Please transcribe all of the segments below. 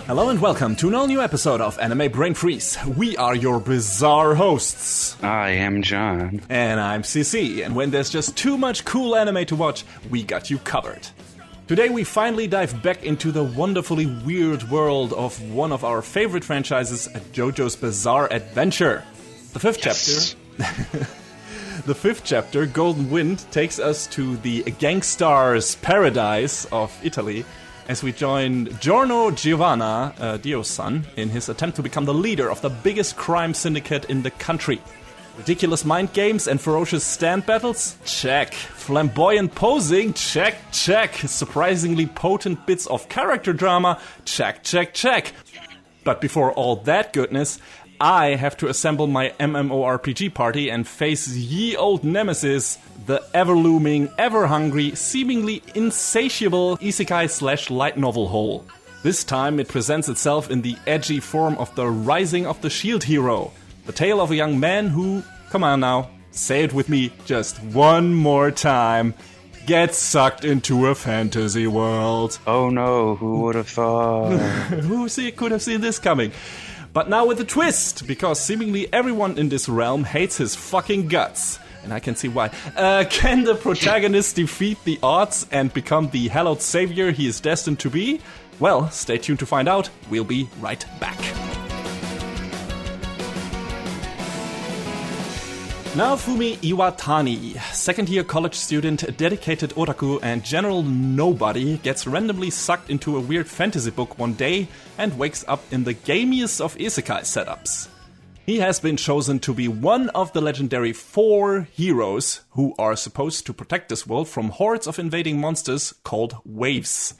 Hello and welcome to an all-new episode of Anime Brain Freeze. We are your bizarre hosts. I am John. And I'm CC, and when there's just too much cool anime to watch, we got you covered. Today we finally dive back into the wonderfully weird world of one of our favorite franchises, JoJo's Bizarre Adventure. The fifth chapter... The fifth chapter, Golden Wind, takes us to the gangstar's paradise of Italy, as we join Giorno Giovanna, Dio's son, in his attempt to become the leader of the biggest crime syndicate in the country. Ridiculous mind games and ferocious stand battles? Check. Flamboyant posing? Check, check. Surprisingly potent bits of character drama? Check, check, check. But before all that goodness, I have to assemble my MMORPG party and face ye old nemesis, the ever-looming, ever-hungry, seemingly insatiable Isekai/light novel hole. This time it presents itself in the edgy form of the Rising of the Shield Hero, the tale of a young man who, come on now, say it with me just one more time, gets sucked into a fantasy world. Oh no, who would have thought? Who could have seen this coming? But now with a twist, because seemingly everyone in this realm hates his fucking guts. And I can see why. Can the protagonist defeat the odds and become the hallowed savior he is destined to be? Well, stay tuned to find out. We'll be right back. Naofumi Iwatani, second-year college student, dedicated otaku, and general nobody, gets randomly sucked into a weird fantasy book one day and wakes up in the gamiest of isekai setups. He has been chosen to be one of the legendary 4 heroes who are supposed to protect this world from hordes of invading monsters called waves.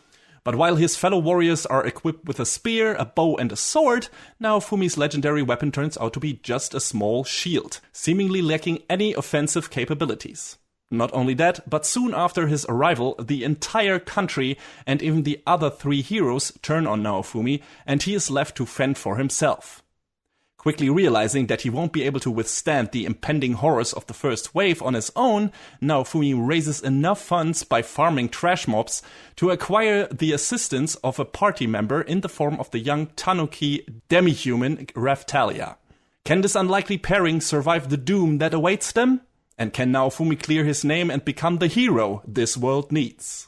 But while his fellow warriors are equipped with a spear, a bow, and a sword, Naofumi's legendary weapon turns out to be just a small shield, seemingly lacking any offensive capabilities. Not only that, but soon after his arrival, the entire country and even the other 3 heroes turn on Naofumi, and he is left to fend for himself. Quickly realizing that he won't be able to withstand the impending horrors of the first wave on his own, Naofumi raises enough funds by farming trash mobs to acquire the assistance of a party member in the form of the young tanuki demi-human Raftalia. Can this unlikely pairing survive the doom that awaits them? And can Naofumi clear his name and become the hero this world needs?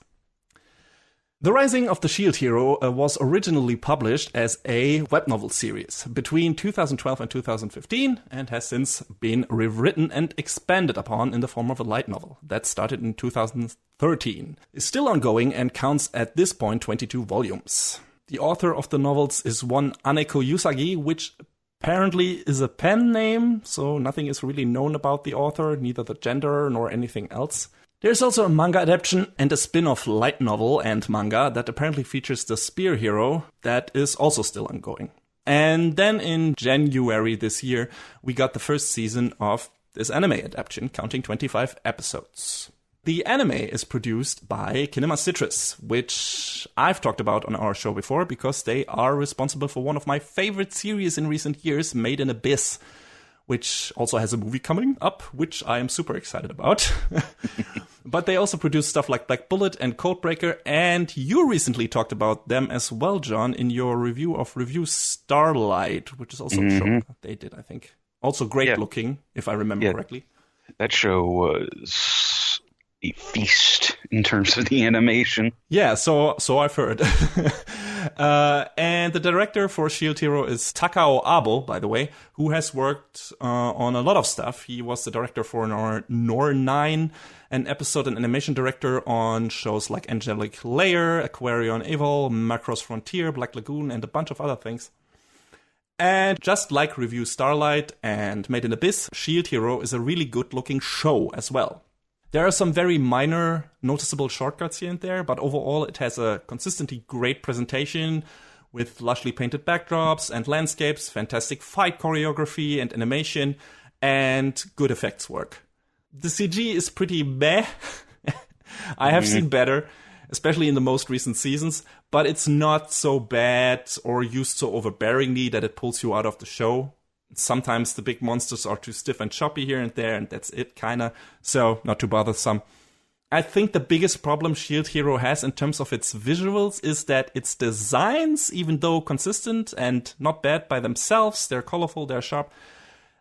The Rising of the Shield Hero was originally published as a web novel series between 2012 and 2015 and has since been rewritten and expanded upon in the form of a light novel that started in 2013. It's still ongoing and counts at this point 22 volumes. The author of the novels is one Aneko Usagi, which apparently is a pen name, so nothing is really known about the author, neither the gender nor anything else. There's also a manga adaptation and a spin-off light novel and manga that apparently features the spear hero that is also still ongoing. And then in January this year, we got the first season of this anime adaptation, counting 25 episodes. The anime is produced by Kinema Citrus, which I've talked about on our show before because they are responsible for one of my favorite series in recent years, Made in Abyss, which also has a movie coming up, which I am super excited about. But they also produce stuff like Black Bullet and Codebreaker, and you recently talked about them as well, John, in your review of Review Starlight, which is also a show they did, I think. Also great looking, if I remember correctly. That show was a feast in terms of the animation. Yeah, so I've heard. And the director for Shield Hero is Takao Abo, by the way, who has worked on a lot of stuff. He was the director for Nor 9, an episode and animation director on shows like Angelic Layer, Aquarion Evil, Macross Frontier, Black Lagoon, and a bunch of other things. And just like Review Starlight and Made in Abyss, Shield Hero is a really good-looking show as well. There are some very minor, noticeable shortcuts here and there, but overall it has a consistently great presentation with lushly painted backdrops and landscapes, fantastic fight choreography and animation, and good effects work. The CG is pretty meh. I have seen better, especially in the most recent seasons, but it's not so bad or used so overbearingly that it pulls you out of the show. Sometimes the big monsters are too stiff and choppy here and there, and that's it, kinda. So, not too bothersome. I think the biggest problem Shield Hero has in terms of its visuals is that its designs, even though consistent and not bad by themselves, they're colorful, they're sharp,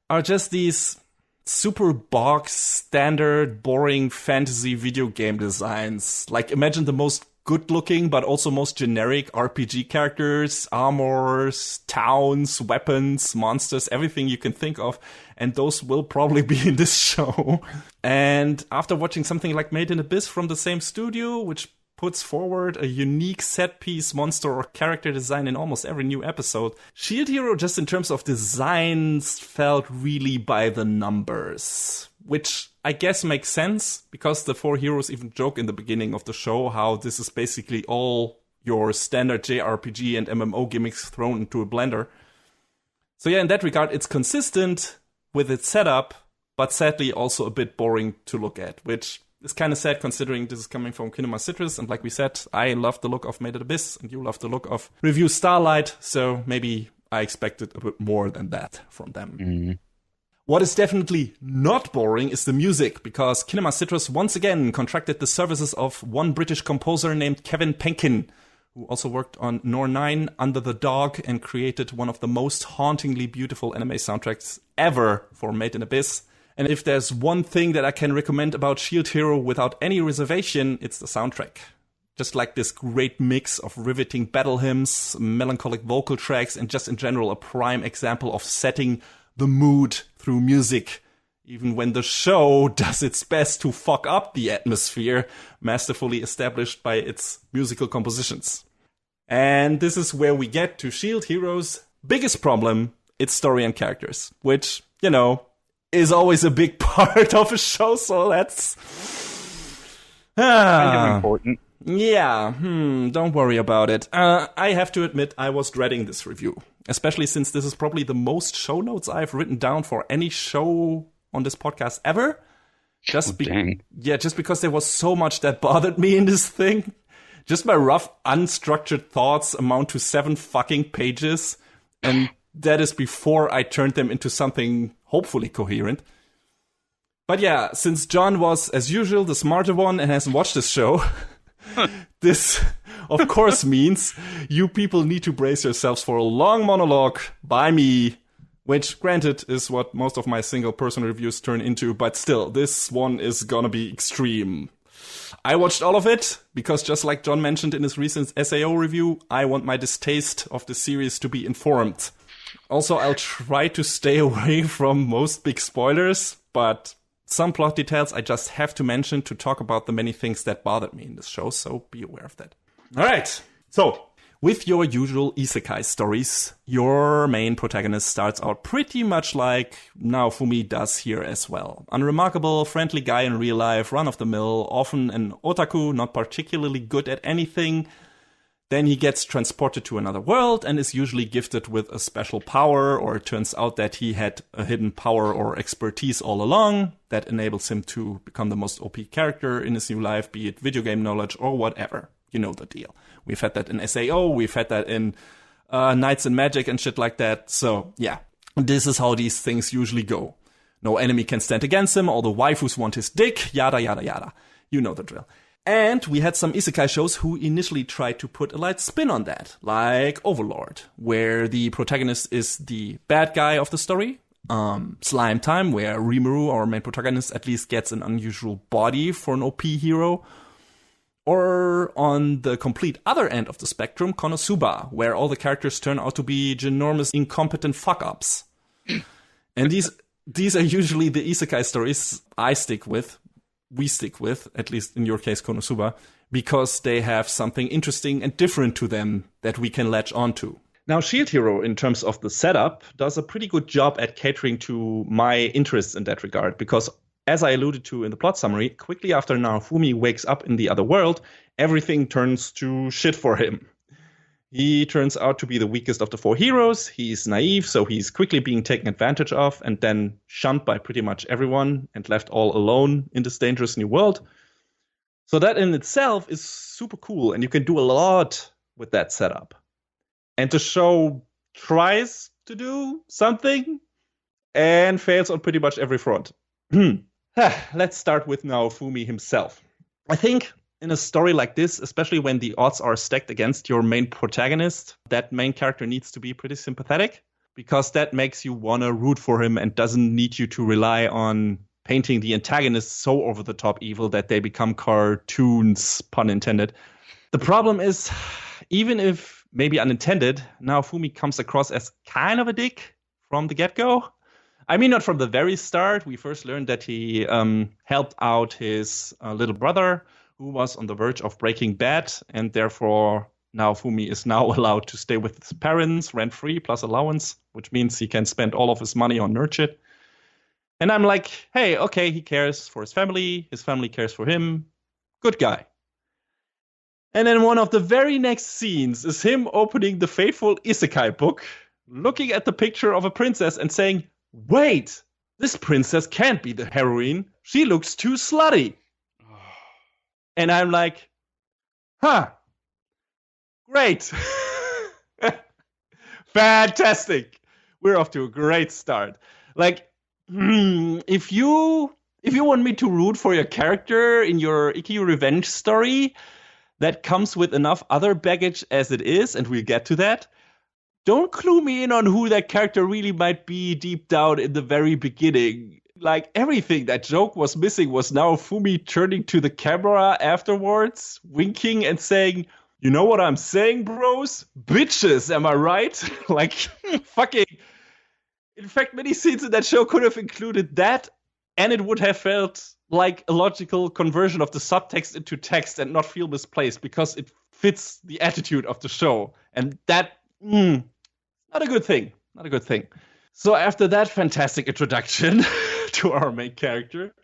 are just these super box standard, boring fantasy video game designs. Like, imagine the most good-looking but also most generic RPG characters, armors, towns, weapons, monsters, everything you can think of, and those will probably be in this show. And after watching something like Made in Abyss from the same studio, which puts forward a unique set-piece monster or character design in almost every new episode, Shield Hero, just in terms of designs, felt really by the numbers. Which I guess makes sense, because the four heroes even joke in the beginning of the show how this is basically all your standard JRPG and MMO gimmicks thrown into a blender. So yeah, in that regard, it's consistent with its setup, but sadly also a bit boring to look at, which is kind of sad considering this is coming from Kinema Citrus, and like we said, I love the look of Made in Abyss, and you love the look of Review Starlight, so maybe I expected a bit more than that from them. Mm-hmm. What is definitely not boring is the music, because Kinema Citrus once again contracted the services of one British composer named Kevin Penkin, who also worked on Nor 9, Under the Dog, and created one of the most hauntingly beautiful anime soundtracks ever for Made in Abyss. And if there's one thing that I can recommend about Shield Hero without any reservation, it's the soundtrack. Just like this great mix of riveting battle hymns, melancholic vocal tracks, and just in general a prime example of setting the mood through music, even when the show does its best to fuck up the atmosphere masterfully established by its musical compositions. And this is where we get to Shield Hero's biggest problem, its story and characters, which, you know, is always a big part of a show, so that's kind of important. Yeah, don't worry about it. I have to admit, I was dreading this review, especially since this is probably the most show notes I've written down for any show on this podcast ever. Just because there was so much that bothered me in this thing. Just my rough, unstructured thoughts amount to 7 fucking pages, and that is before I turned them into something hopefully coherent. But yeah, since John was, as usual, the smarter one and hasn't watched this show, this, of course, means you people need to brace yourselves for a long monologue by me, which, granted, is what most of my single-person reviews turn into, but still, this one is gonna be extreme. I watched all of it, because just like John mentioned in his recent SAO review, I want my distaste of the series to be informed. Also, I'll try to stay away from most big spoilers, but some plot details I just have to mention to talk about the many things that bothered me in this show, so be aware of that. Alright, so with your usual Isekai stories, your main protagonist starts out pretty much like Naofumi does here as well. Unremarkable, friendly guy in real life, run-of-the-mill, often an otaku, not particularly good at anything. Then he gets transported to another world and is usually gifted with a special power, or it turns out that he had a hidden power or expertise all along that enables him to become the most OP character in his new life, be it video game knowledge or whatever. You know the deal. We've had that in SAO, we've had that in Knights and Magic and shit like that. So yeah, this is how these things usually go. No enemy can stand against him, all the waifus want his dick, yada yada yada. You know the drill. And we had some isekai shows who initially tried to put a light spin on that, like Overlord, where the protagonist is the bad guy of the story. Slime Time, where Rimuru, our main protagonist, at least gets an unusual body for an OP hero. Or on the complete other end of the spectrum, Konosuba, where all the characters turn out to be ginormous, incompetent fuck-ups. And these are usually the isekai stories we stick with, at least in your case, Konosuba, because they have something interesting and different to them that we can latch onto. Now, Shield Hero, in terms of the setup, does a pretty good job at catering to my interests in that regard, because as I alluded to in the plot summary, quickly after Naofumi wakes up in the other world, everything turns to shit for him. He turns out to be the weakest of the four heroes. He's naive, so he's quickly being taken advantage of and then shunned by pretty much everyone and left all alone in this dangerous new world. So that in itself is super cool, and you can do a lot with that setup. And the show tries to do something and fails on pretty much every front. Let's start with Naofumi himself. I think in a story like this, especially when the odds are stacked against your main protagonist, that main character needs to be pretty sympathetic, because that makes you want to root for him and doesn't need you to rely on painting the antagonist so over the top evil that they become cartoons, pun intended. The problem is, even if maybe unintended, Naofumi comes across as kind of a dick from the get-go. I mean, not from the very start. We first learned that he helped out his little brother, who was on the verge of breaking bad, and therefore Naofumi is now allowed to stay with his parents, rent-free, plus allowance, which means he can spend all of his money on nerd shit. And I'm like, hey, okay, he cares for his family cares for him, good guy. And then one of the very next scenes is him opening the fateful Isekai book, looking at the picture of a princess and saying, wait, this princess can't be the heroine. She looks too slutty. And I'm like, huh, great. Fantastic. We're off to a great start. Like, if you want me to root for your character in your Icky revenge story that comes with enough other baggage as it is, and we'll get to that, don't clue me in on who that character really might be deep down in the very beginning. Like, everything that joke was missing was Naofumi turning to the camera afterwards, winking and saying, you know what I'm saying, bros? Bitches, am I right? Like, fucking... In fact, many scenes in that show could have included that, and it would have felt like a logical conversion of the subtext into text and not feel misplaced, because it fits the attitude of the show. And that, not a good thing. Not a good thing. So after that fantastic introduction to our main character,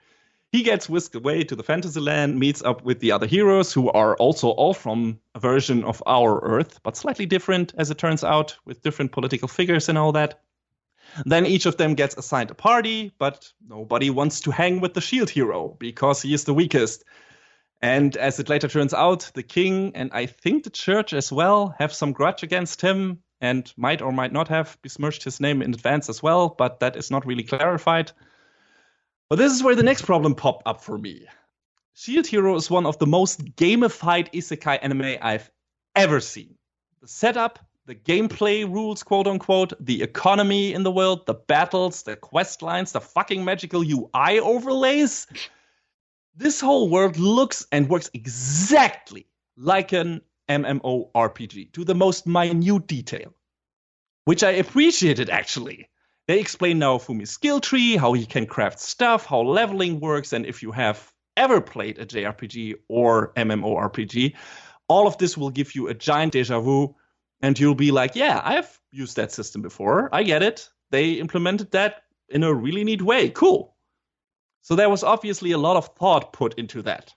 he gets whisked away to the fantasy land, meets up with the other heroes, who are also all from a version of our Earth, but slightly different, as it turns out, with different political figures and all that. Then each of them gets assigned a party, but nobody wants to hang with the shield hero, because he is the weakest. And as it later turns out, the king, and I think the church as well, have some grudge against him, and might or might not have besmirched his name in advance as well, but that is not really clarified. But this is where the next problem popped up for me. Shield Hero is one of the most gamified isekai anime I've ever seen. The setup, the gameplay rules, quote unquote, the economy in the world, the battles, the quest lines, the fucking magical UI overlays. This whole world looks and works exactly like an MMORPG, to the most minute detail, which I appreciated, actually. They explain Naofumi's skill tree, how he can craft stuff, how leveling works, and if you have ever played a JRPG or MMORPG, all of this will give you a giant deja vu, and you'll be like, yeah, I've used that system before, I get it. They implemented that in a really neat way, cool. So there was obviously a lot of thought put into that.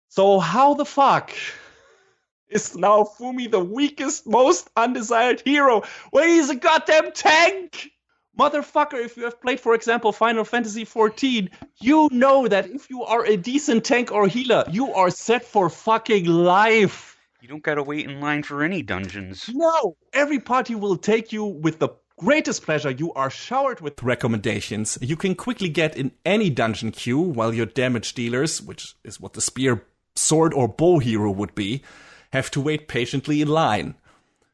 So how the fuck is Naofumi the weakest, most undesired hero when he's a goddamn tank? Motherfucker, if you have played, for example, Final Fantasy XIV, you know that if you are a decent tank or healer, you are set for fucking life. You don't gotta wait in line for any dungeons. No, every party will take you with the greatest pleasure. You are showered with recommendations. You can quickly get in any dungeon queue, while your damage dealers, which is what the spear, sword, or bow hero would be, have to wait patiently in line.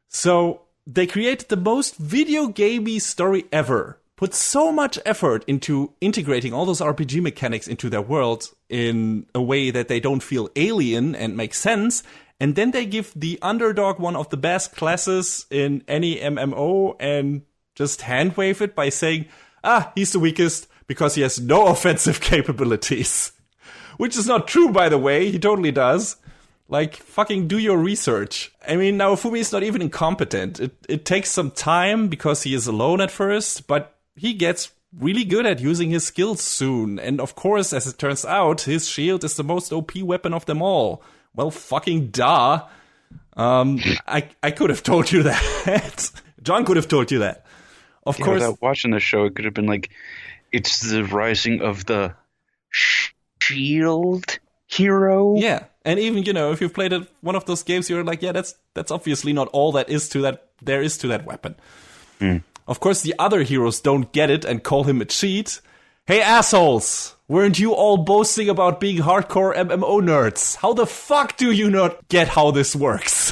So they created the most video gamey story ever. Put so much effort into integrating all those RPG mechanics into their world in a way that they don't feel alien and make sense. And then they give the underdog one of the best classes in any MMO and just hand wave it by saying, he's the weakest because he has no offensive capabilities. Which is not true, by the way. He totally does. Like, fucking do your research. I mean, Naofumi is not even incompetent. It takes some time because he is alone at first, but he gets really good at using his skills soon. And of course, as it turns out, his shield is the most OP weapon of them all. Well, fucking duh. I could have told you that. John could have told you that. Of course. Without watching the show, it could have been like, it's the rising of the shield hero. Yeah. And even, if you've played one of those games, you're like, yeah, that's obviously not all there is to that weapon. Of course, the other heroes don't get it and call him a cheat. Hey, assholes! Weren't you all boasting about being hardcore MMO nerds? How the fuck do you not get how this works?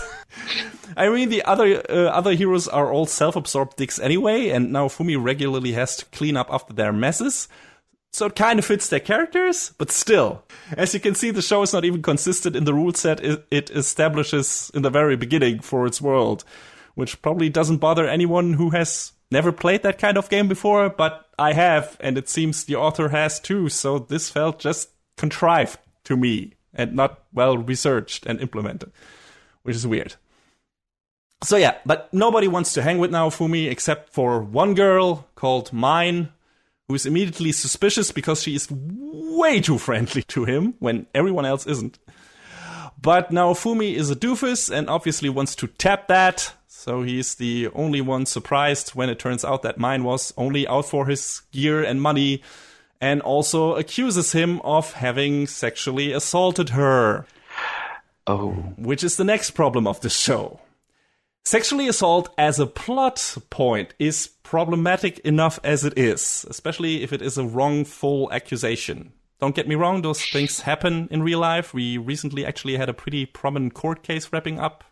I mean, the other heroes are all self-absorbed dicks anyway, and now Fumi regularly has to clean up after their messes. So it kind of fits their characters, but still. As you can see, the show is not even consistent in the rule set it establishes in the very beginning for its world, which probably doesn't bother anyone who has never played that kind of game before, but I have, and it seems the author has too, so this felt just contrived to me and not well researched and implemented, which is weird. So yeah, but nobody wants to hang with Naofumi except for one girl called Mine, who is immediately suspicious because she is way too friendly to him when everyone else isn't. But Naofumi is a doofus and obviously wants to tap that, so he's the only one surprised when it turns out that Mine was only out for his gear and money, and also accuses him of having sexually assaulted her. Oh. Which is the next problem of the show. Sexually assault as a plot point is problematic enough as it is, especially if it is a wrongful accusation. Don't get me wrong, those things happen in real life. We recently actually had a pretty prominent court case wrapping up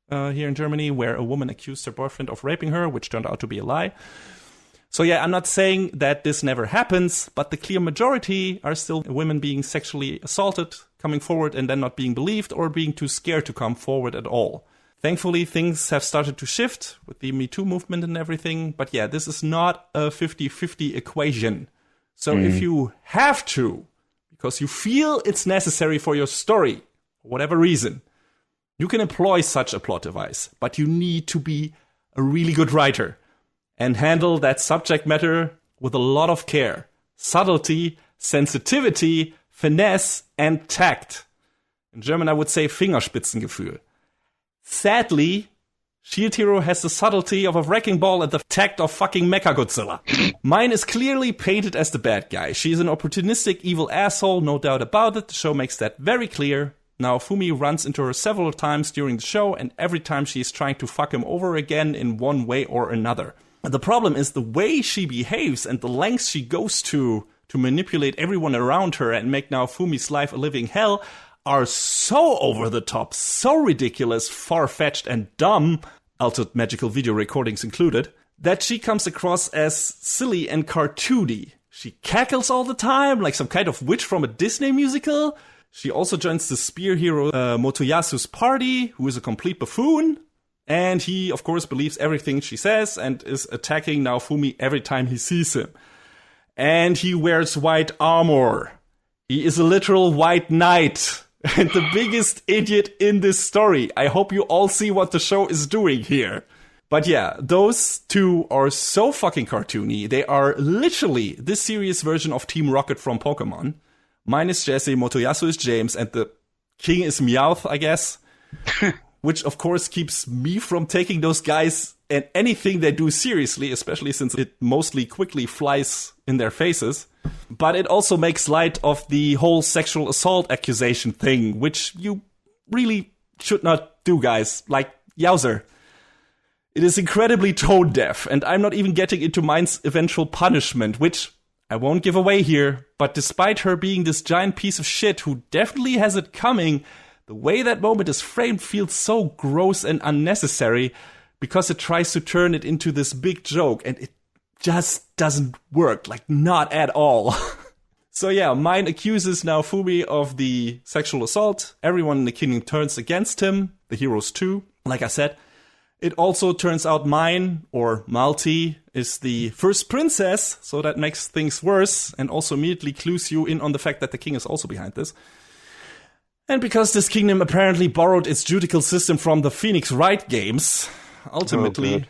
here in Germany where a woman accused her boyfriend of raping her, which turned out to be a lie. So yeah, I'm not saying that this never happens, but the clear majority are still women being sexually assaulted, coming forward and then not being believed or being too scared to come forward at all. Thankfully, things have started to shift with the Me Too movement and everything. But yeah, this is not a 50-50 equation. So if you have to, because you feel it's necessary for your story, for whatever reason, you can employ such a plot device. But you need to be a really good writer and handle that subject matter with a lot of care, subtlety, sensitivity, finesse, and tact. In German, I would say Fingerspitzengefühl. Sadly, Shield Hero has the subtlety of a wrecking ball and the tact of fucking Mechagodzilla. Mine is clearly painted as the bad guy. She is an opportunistic, evil asshole, no doubt about it. The show makes that very clear. Now, Fumi runs into her several times during the show, and every time she is trying to fuck him over again in one way or another. The problem is the way she behaves and the lengths she goes to manipulate everyone around her and make now Fumi's life a living hell are so over the top, so ridiculous, far-fetched, and dumb, altered magical video recordings included, that she comes across as silly and cartoony. She cackles all the time, like some kind of witch from a Disney musical. She also joins the spear hero Motoyasu's party, who is a complete buffoon. And he, of course, believes everything she says and is attacking Naofumi every time he sees him. And he wears white armor. He is a literal white knight. And the biggest idiot in this story. I hope you all see what the show is doing here. But yeah, those two are so fucking cartoony. They are literally this serious version of Team Rocket from Pokemon. Mine is Jesse, Motoyasu is James, and the king is Meowth, I guess. Which, of course, keeps me from taking those guys and anything they do seriously, especially since it mostly quickly flies in their faces. But it also makes light of the whole sexual assault accusation thing, which you really should not do, guys. Like, yowzer. It is incredibly tone deaf, and I'm not even getting into Mine's eventual punishment, which I won't give away here. But despite her being this giant piece of shit who definitely has it coming, the way that moment is framed feels so gross and unnecessary because it tries to turn it into this big joke, and it just doesn't work, like not at all. So yeah, Mine accuses Naofumi of the sexual assault. Everyone in the kingdom turns against him, the heroes too, like I said. It also turns out Mine, or Malti, is the first princess, so that makes things worse, and also immediately clues you in on the fact that the king is also behind this. And because this kingdom apparently borrowed its judicial system from the Phoenix Wright games, ultimately,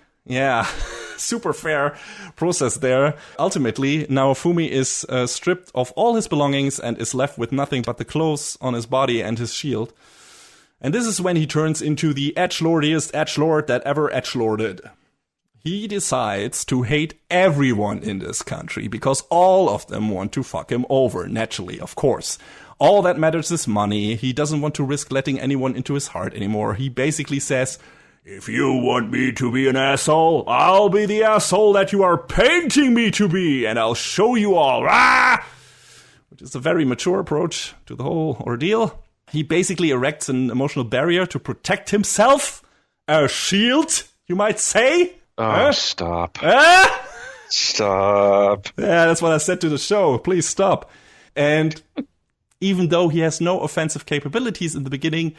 super fair process there. Ultimately, Naofumi is stripped of all his belongings and is left with nothing but the clothes on his body and his shield. And this is when he turns into the edgelordiest edgelord that ever edgelorded. He decides to hate everyone in this country because all of them want to fuck him over, naturally, of course. All that matters is money. He doesn't want to risk letting anyone into his heart anymore. He basically says, if you want me to be an asshole, I'll be the asshole that you are painting me to be, and I'll show you all. Ah! which is a very mature approach to the whole ordeal. He basically erects an emotional barrier to protect himself. A shield, you might say. Stop. Ah! Stop. Yeah, that's what I said to the show. Please stop. And even though he has no offensive capabilities in the beginning,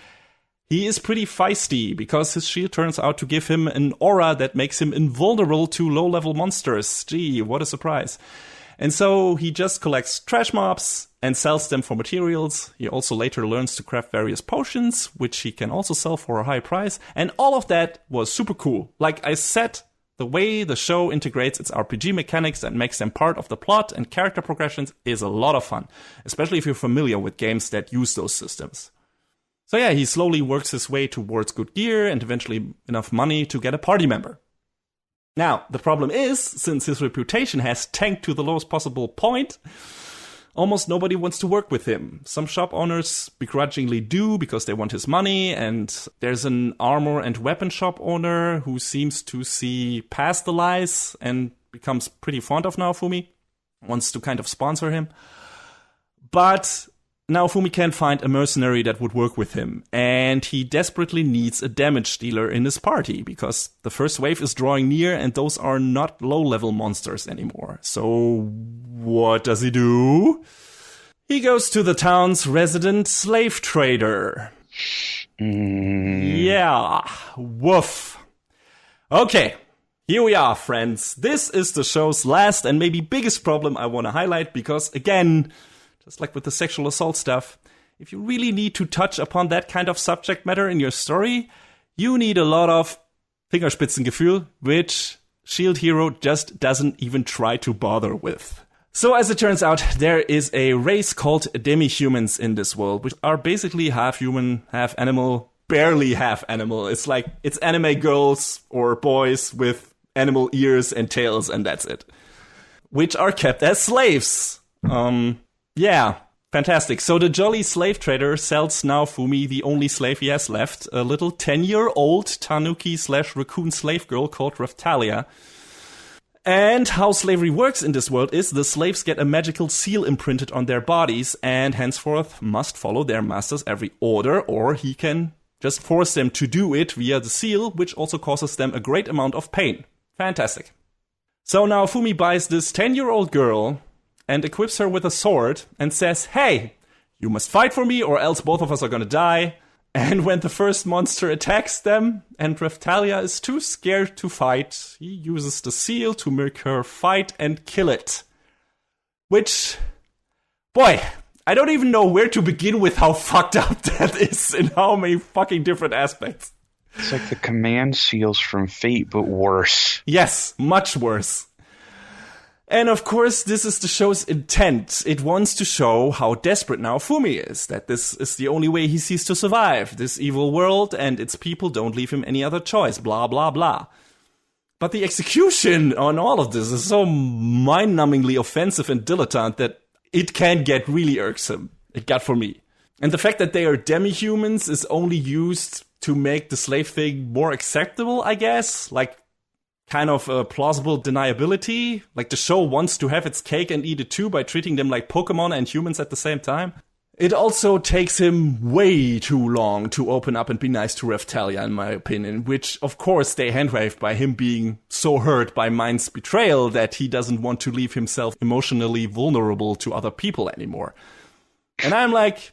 he is pretty feisty because his shield turns out to give him an aura that makes him invulnerable to low-level monsters. Gee, what a surprise. And so he just collects trash mobs and sells them for materials. He also later learns to craft various potions, which he can also sell for a high price. And all of that was super cool. Like I said, the way the show integrates its RPG mechanics and makes them part of the plot and character progressions is a lot of fun, especially if you're familiar with games that use those systems. So yeah, he slowly works his way towards good gear and eventually enough money to get a party member. Now, the problem is, since his reputation has tanked to the lowest possible point, almost nobody wants to work with him. Some shop owners begrudgingly do because they want his money, and there's an armor and weapon shop owner who seems to see past the lies and becomes pretty fond of Naofumi, wants to kind of sponsor him. But Naofumi can't find a mercenary that would work with him, and he desperately needs a damage dealer in his party, because the first wave is drawing near, and those are not low-level monsters anymore. So what does he do? He goes to the town's resident slave trader. Yeah, woof. Okay, here we are, friends. This is the show's last and maybe biggest problem I want to highlight, because again, just like with the sexual assault stuff, if you really need to touch upon that kind of subject matter in your story, you need a lot of Fingerspitzengefühl, which Shield Hero just doesn't even try to bother with. So as it turns out, there is a race called demi-humans in this world, which are basically half human, half animal, barely half animal. It's like, it's anime girls or boys with animal ears and tails, and that's it. Which are kept as slaves. Yeah, fantastic. So the jolly slave trader sells Naofumi, the only slave he has left, a little 10-year-old tanuki/raccoon slave girl called Raphtalia. And how slavery works in this world is the slaves get a magical seal imprinted on their bodies and henceforth must follow their master's every order, or he can just force them to do it via the seal, which also causes them a great amount of pain. Fantastic. So Naofumi buys this 10-year-old girl and equips her with a sword and says, hey, you must fight for me or else both of us are gonna die. And when the first monster attacks them and Raphtalia is too scared to fight, he uses the seal to make her fight and kill it. Which, boy, I don't even know where to begin with how fucked up that is in how many fucking different aspects. It's like the command seals from Fate, but worse. Yes, much worse. And of course, this is the show's intent. It wants to show how desperate Naofumi is, that this is the only way he sees to survive. This evil world and its people don't leave him any other choice, blah, blah, blah. But the execution on all of this is so mind-numbingly offensive and dilettante that it can get really irksome. It got for me. And the fact that they are demi-humans is only used to make the slave thing more acceptable, I guess. Like, kind of a plausible deniability. Like the show wants to have its cake and eat it too by treating them like Pokemon and humans at the same time. It also takes him way too long to open up and be nice to Raphtalia, in my opinion, which of course they handwaved by him being so hurt by Mind's betrayal that he doesn't want to leave himself emotionally vulnerable to other people anymore. And I'm like,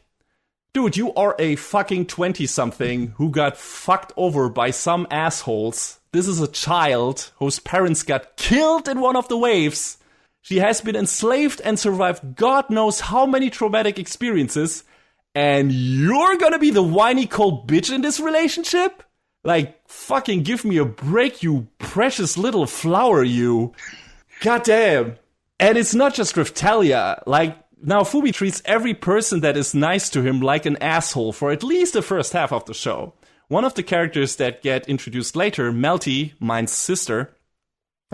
dude, you are a fucking 20-something who got fucked over by some assholes. This is a child whose parents got killed in one of the waves. She has been enslaved and survived God knows how many traumatic experiences. And you're gonna be the whiny cold bitch in this relationship? Like, fucking give me a break, you precious little flower, you. Goddamn. And it's not just Raphtalia. Like, Naofumi treats every person that is nice to him like an asshole for at least the first half of the show. One of the characters that get introduced later, Melty, Mind's sister,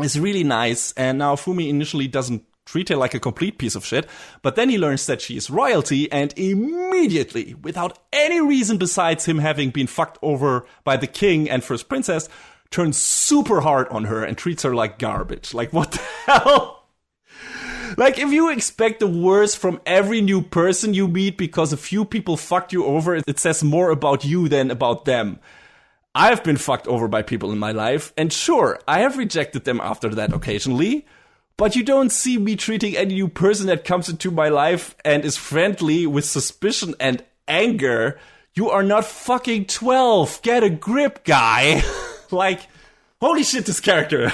is really nice, and Naofumi initially doesn't treat her like a complete piece of shit, but then he learns that she is royalty, and immediately, without any reason besides him having been fucked over by the king and first princess, turns super hard on her and treats her like garbage. Like, what the hell? Like, if you expect the worst from every new person you meet because a few people fucked you over, it says more about you than about them. I've been fucked over by people in my life, and sure, I have rejected them after that occasionally, but you don't see me treating any new person that comes into my life and is friendly with suspicion and anger. You are not fucking 12. Get a grip, guy. Like, holy shit, this character.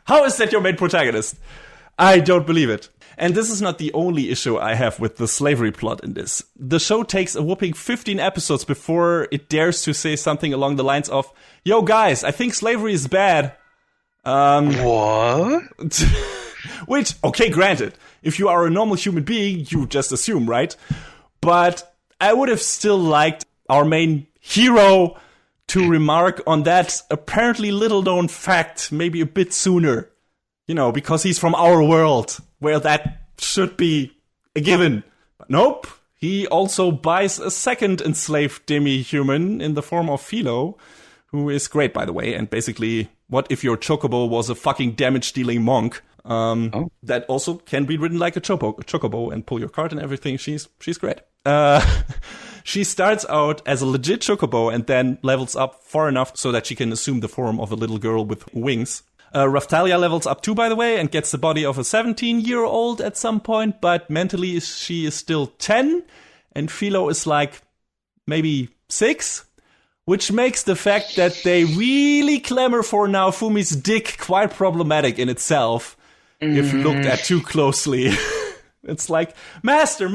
How is that your main protagonist? I don't believe it. And this is not the only issue I have with the slavery plot in this. The show takes a whopping 15 episodes before it dares to say something along the lines of, yo guys, I think slavery is bad. What? Which, okay, granted, if you are a normal human being, you just assume, right? But I would have still liked our main hero to remark on that apparently little known fact maybe a bit sooner. You know, because he's from our world, where that should be a given. But nope, he also buys a second enslaved demi-human in the form of Philo, who is great, by the way, and basically, what if your chocobo was a fucking damage-dealing monk? That also can be ridden like a chocobo and pull your cart and everything. She's great. She starts out as a legit chocobo and then levels up far enough so that she can assume the form of a little girl with wings. Raftalia levels up too, by the way, and gets the body of a 17-year-old at some point, but mentally she is still 10, and Philo is like maybe 6, which makes the fact that they really clamor for Naofumi's dick quite problematic in itself, if looked at too closely. It's like, Master.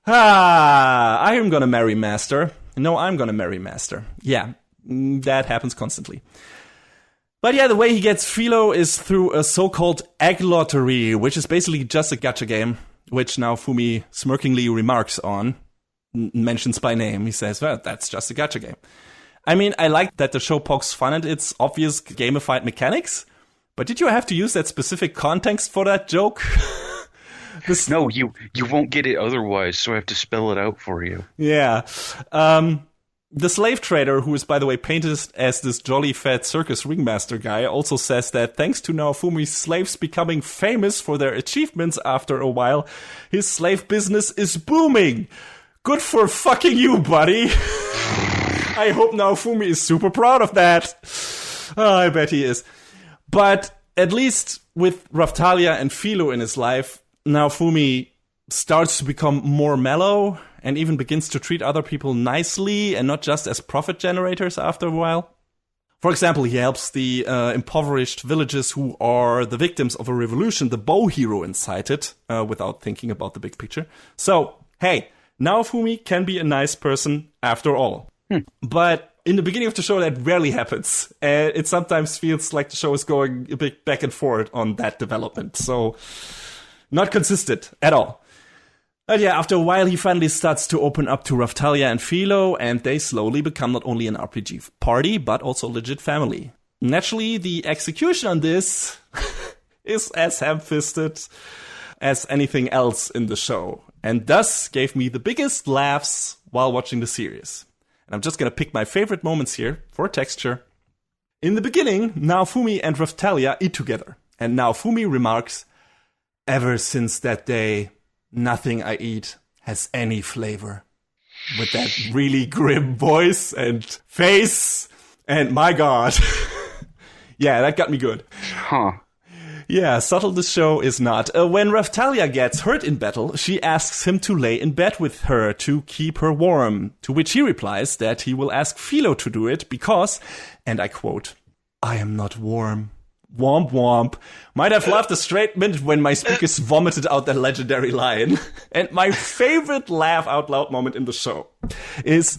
I am gonna marry Master. No, I'm gonna marry Master. Yeah, that happens constantly. But yeah, the way he gets Philo is through a so-called egg lottery, which is basically just a gacha game, which Naofumi smirkingly remarks on, mentions by name. He says, well, that's just a gacha game. I mean, I like that the show pokes fun at its obvious gamified mechanics, but did you have to use that specific context for that joke? No, you won't get it otherwise, so I have to spell it out for you. Yeah. The slave trader, who is, by the way, painted as this jolly fat circus ringmaster guy, also says that thanks to Naofumi's slaves becoming famous for their achievements after a while, his slave business is booming. Good for fucking you, buddy. I hope Naofumi is super proud of that. Oh, I bet he is. But at least with Raftalia and Philo in his life, Naofumi starts to become more mellow and even begins to treat other people nicely and not just as profit generators after a while. For example, he helps the impoverished villages who are the victims of a revolution the bow hero incited, without thinking about the big picture. So, hey, Naofumi can be a nice person after all. But in the beginning of the show, that rarely happens. It sometimes feels like the show is going a bit back and forth on that development. So, not consistent at all. But yeah, after a while, he finally starts to open up to Raftalia and Philo, and they slowly become not only an RPG party, but also a legit family. Naturally, the execution on this is as ham-fisted as anything else in the show, and thus gave me the biggest laughs while watching the series. And I'm just gonna pick my favorite moments here for texture. In the beginning, Naofumi and Raftalia eat together, and Naofumi remarks, "Ever since that day, nothing I eat has any flavor." With that really grim voice and face. And my god. Yeah, that got me good. Huh. Yeah, subtle this show is not. When Raftalia gets hurt in battle, she asks him to lay in bed with her to keep her warm. To which he replies that he will ask Philo to do it because, and I quote, "I am not warm." Womp womp. Might have laughed a straight minute when my speakers vomited out that legendary line. And my favorite laugh out loud moment in the show is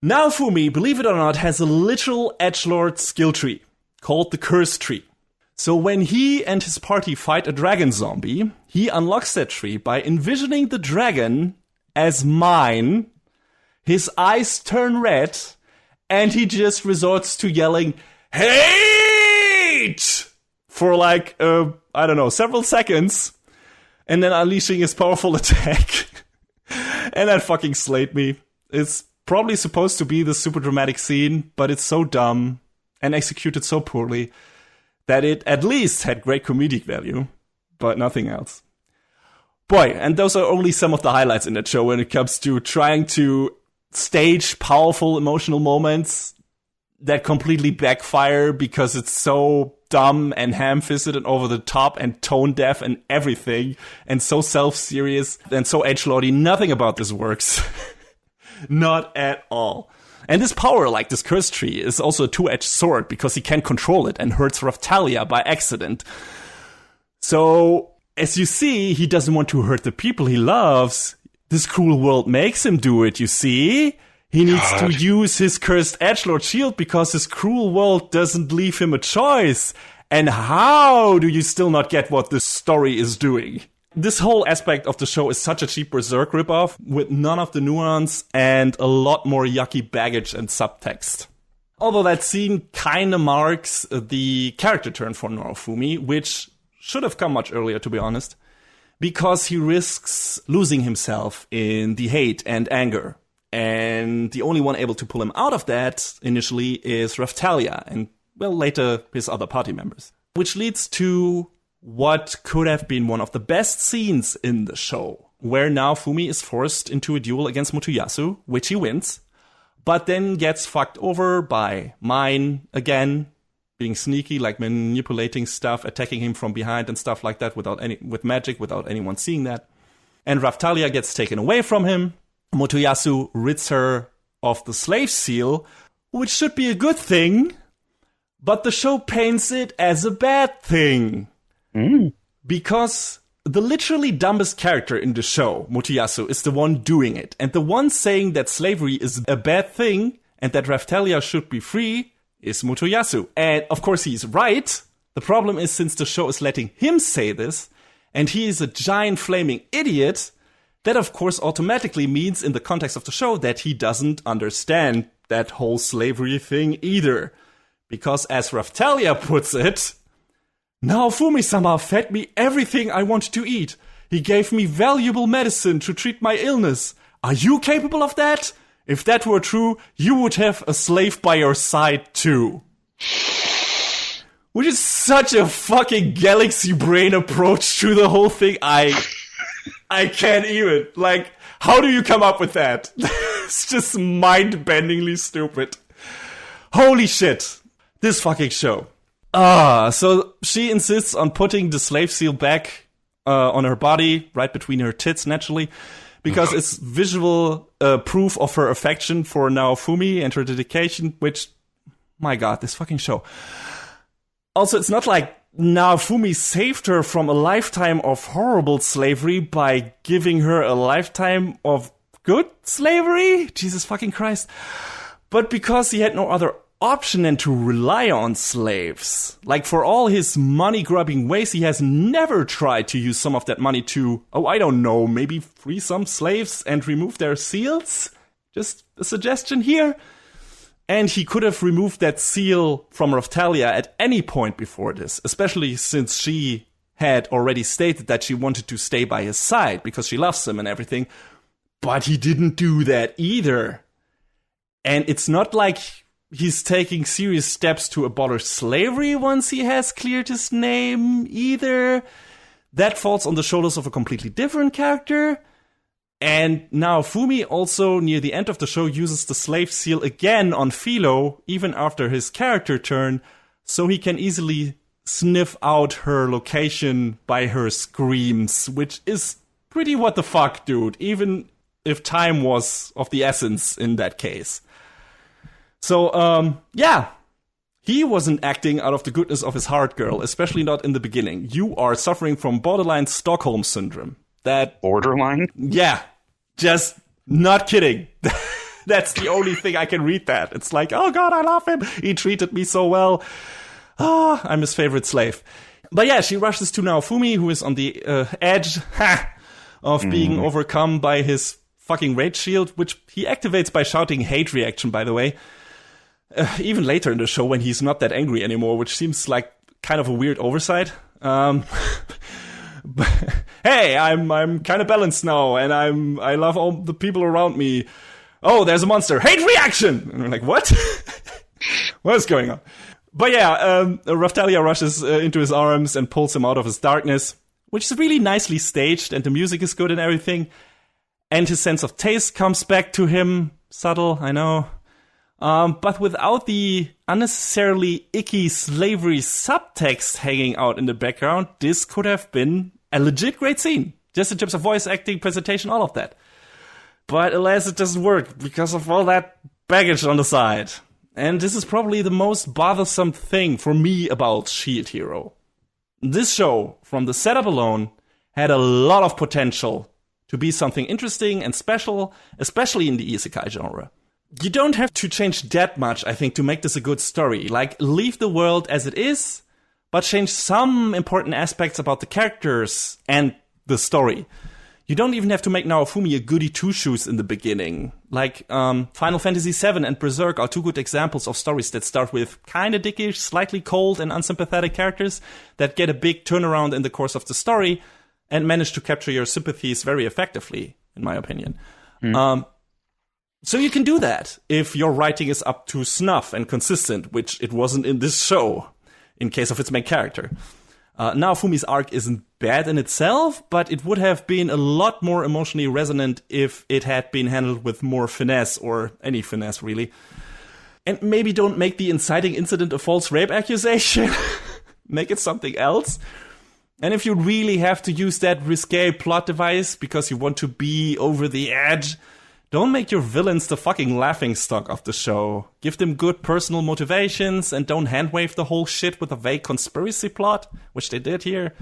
Naofumi, believe it or not, has a literal edgelord skill tree called the Curse Tree. So when he and his party fight a dragon zombie, he unlocks that tree by envisioning the dragon as mine. His eyes turn red, and he just resorts to yelling, "Hate!" for like, I don't know, several seconds, and then unleashing his powerful attack. And that fucking slayed me. It's probably supposed to be the super dramatic scene, but it's so dumb and executed so poorly that it at least had great comedic value, but nothing else. Boy, and those are only some of the highlights in that show when it comes to trying to stage powerful emotional moments that completely backfire because it's so dumb and ham-fisted and over the top and tone-deaf and everything, and so self-serious and so edgelordy. Nothing about this works. Not at all. And this power, like this curse tree, is also a two-edged sword because he can't control it and hurts Raftalia by accident. So, as you see, he doesn't want to hurt the people he loves. This cruel world makes him do it, you see? He needs to use his cursed Edgelord shield because his cruel world doesn't leave him a choice. And how do you still not get what this story is doing? This whole aspect of the show is such a cheap Berserk ripoff with none of the nuance and a lot more yucky baggage and subtext. Although that scene kinda marks the character turn for Naofumi, which should have come much earlier, to be honest, because he risks losing himself in the hate and anger. And the only one able to pull him out of that initially is Raftalia and, well, later his other party members. Which leads to what could have been one of the best scenes in the show, where Naofumi is forced into a duel against Motoyasu, which he wins, but then gets fucked over by Mine again, being sneaky, like manipulating stuff, attacking him from behind and stuff like that with magic, without anyone seeing that. And Raftalia gets taken away from him. Motoyasu rids her of the slave seal, which should be a good thing, but the show paints it as a bad thing. Because the literally dumbest character in the show, Motoyasu, is the one doing it. And the one saying that slavery is a bad thing and that Raftalia should be free is Motoyasu. And of course he's right. The problem is, since the show is letting him say this, and he is a giant flaming idiot, that of course automatically means in the context of the show that he doesn't understand that whole slavery thing either. Because as Raftalia puts it, Naofumi-sama fed me everything I wanted to eat. He gave me valuable medicine to treat my illness. Are you capable of that? If that were true, you would have a slave by your side too. Which is such a fucking galaxy brain approach to the whole thing. I can't even. Like, how do you come up with that? It's just mind-bendingly stupid. Holy shit. This fucking show. So she insists on putting the slave seal back on her body, right between her tits, naturally, because it's visual proof of her affection for Naofumi and her dedication, which, my god, this fucking show. Also, it's not like Naofumi saved her from a lifetime of horrible slavery by giving her a lifetime of good slavery? Jesus fucking Christ. But because he had no other option than to rely on slaves. Like, for all his money-grubbing ways, he has never tried to use some of that money to, I don't know, maybe free some slaves and remove their seals? Just a suggestion here. And he could have removed that seal from Raftalia at any point before this, especially since she had already stated that she wanted to stay by his side because she loves him and everything. But he didn't do that either. And it's not like he's taking serious steps to abolish slavery once he has cleared his name either. That falls on the shoulders of a completely different character. And Naofumi also, near the end of the show, uses the slave seal again on Philo, even after his character turn, so he can easily sniff out her location by her screams, which is pretty what the fuck, dude, even if time was of the essence in that case. So, yeah, he wasn't acting out of the goodness of his heart, girl, especially not in the beginning. You are suffering from borderline Stockholm syndrome. That borderline? Yeah, just not kidding. That's the only thing I can read that. It's like, oh god, I love him. He treated me so well. I'm his favorite slave. But yeah, she rushes to Naofumi, who is on the edge of being overcome by his fucking rage shield, which he activates by shouting hate reaction, by the way. Even later in the show when he's not that angry anymore, which seems like kind of a weird oversight. But, hey, I'm kind of balanced now, and I love all the people around me. Oh, there's a monster. Hate reaction! And we're like, what? What is going on? But yeah, Raphtalia rushes into his arms and pulls him out of his darkness, which is really nicely staged, and the music is good and everything. And his sense of taste comes back to him. Subtle, I know. But without the unnecessarily icky slavery subtext hanging out in the background, this could have been a legit great scene. Just in terms of voice acting, presentation, all of that. But alas, it doesn't work because of all that baggage on the side. And this is probably the most bothersome thing for me about Shield Hero. This show, from the setup alone, had a lot of potential to be something interesting and special, especially in the Isekai genre. You don't have to change that much, I think, to make this a good story. Like, leave the world as it is, but change some important aspects about the characters and the story. You don't even have to make Naofumi a goody two-shoes in the beginning. Like, Final Fantasy VII and Berserk are two good examples of stories that start with kinda dickish, slightly cold and unsympathetic characters that get a big turnaround in the course of the story and manage to capture your sympathies very effectively, in my opinion. So you can do that if your writing is up to snuff and consistent, which it wasn't in this show, in case of its main character. Naofumi's arc isn't bad in itself, but it would have been a lot more emotionally resonant if it had been handled with more finesse, or any finesse, really. And maybe don't make the inciting incident a false rape accusation. Make it something else. And if you really have to use that risque plot device because you want to be over the edge, don't make your villains the fucking laughingstock of the show. Give them good personal motivations and don't handwave the whole shit with a vague conspiracy plot, which they did here.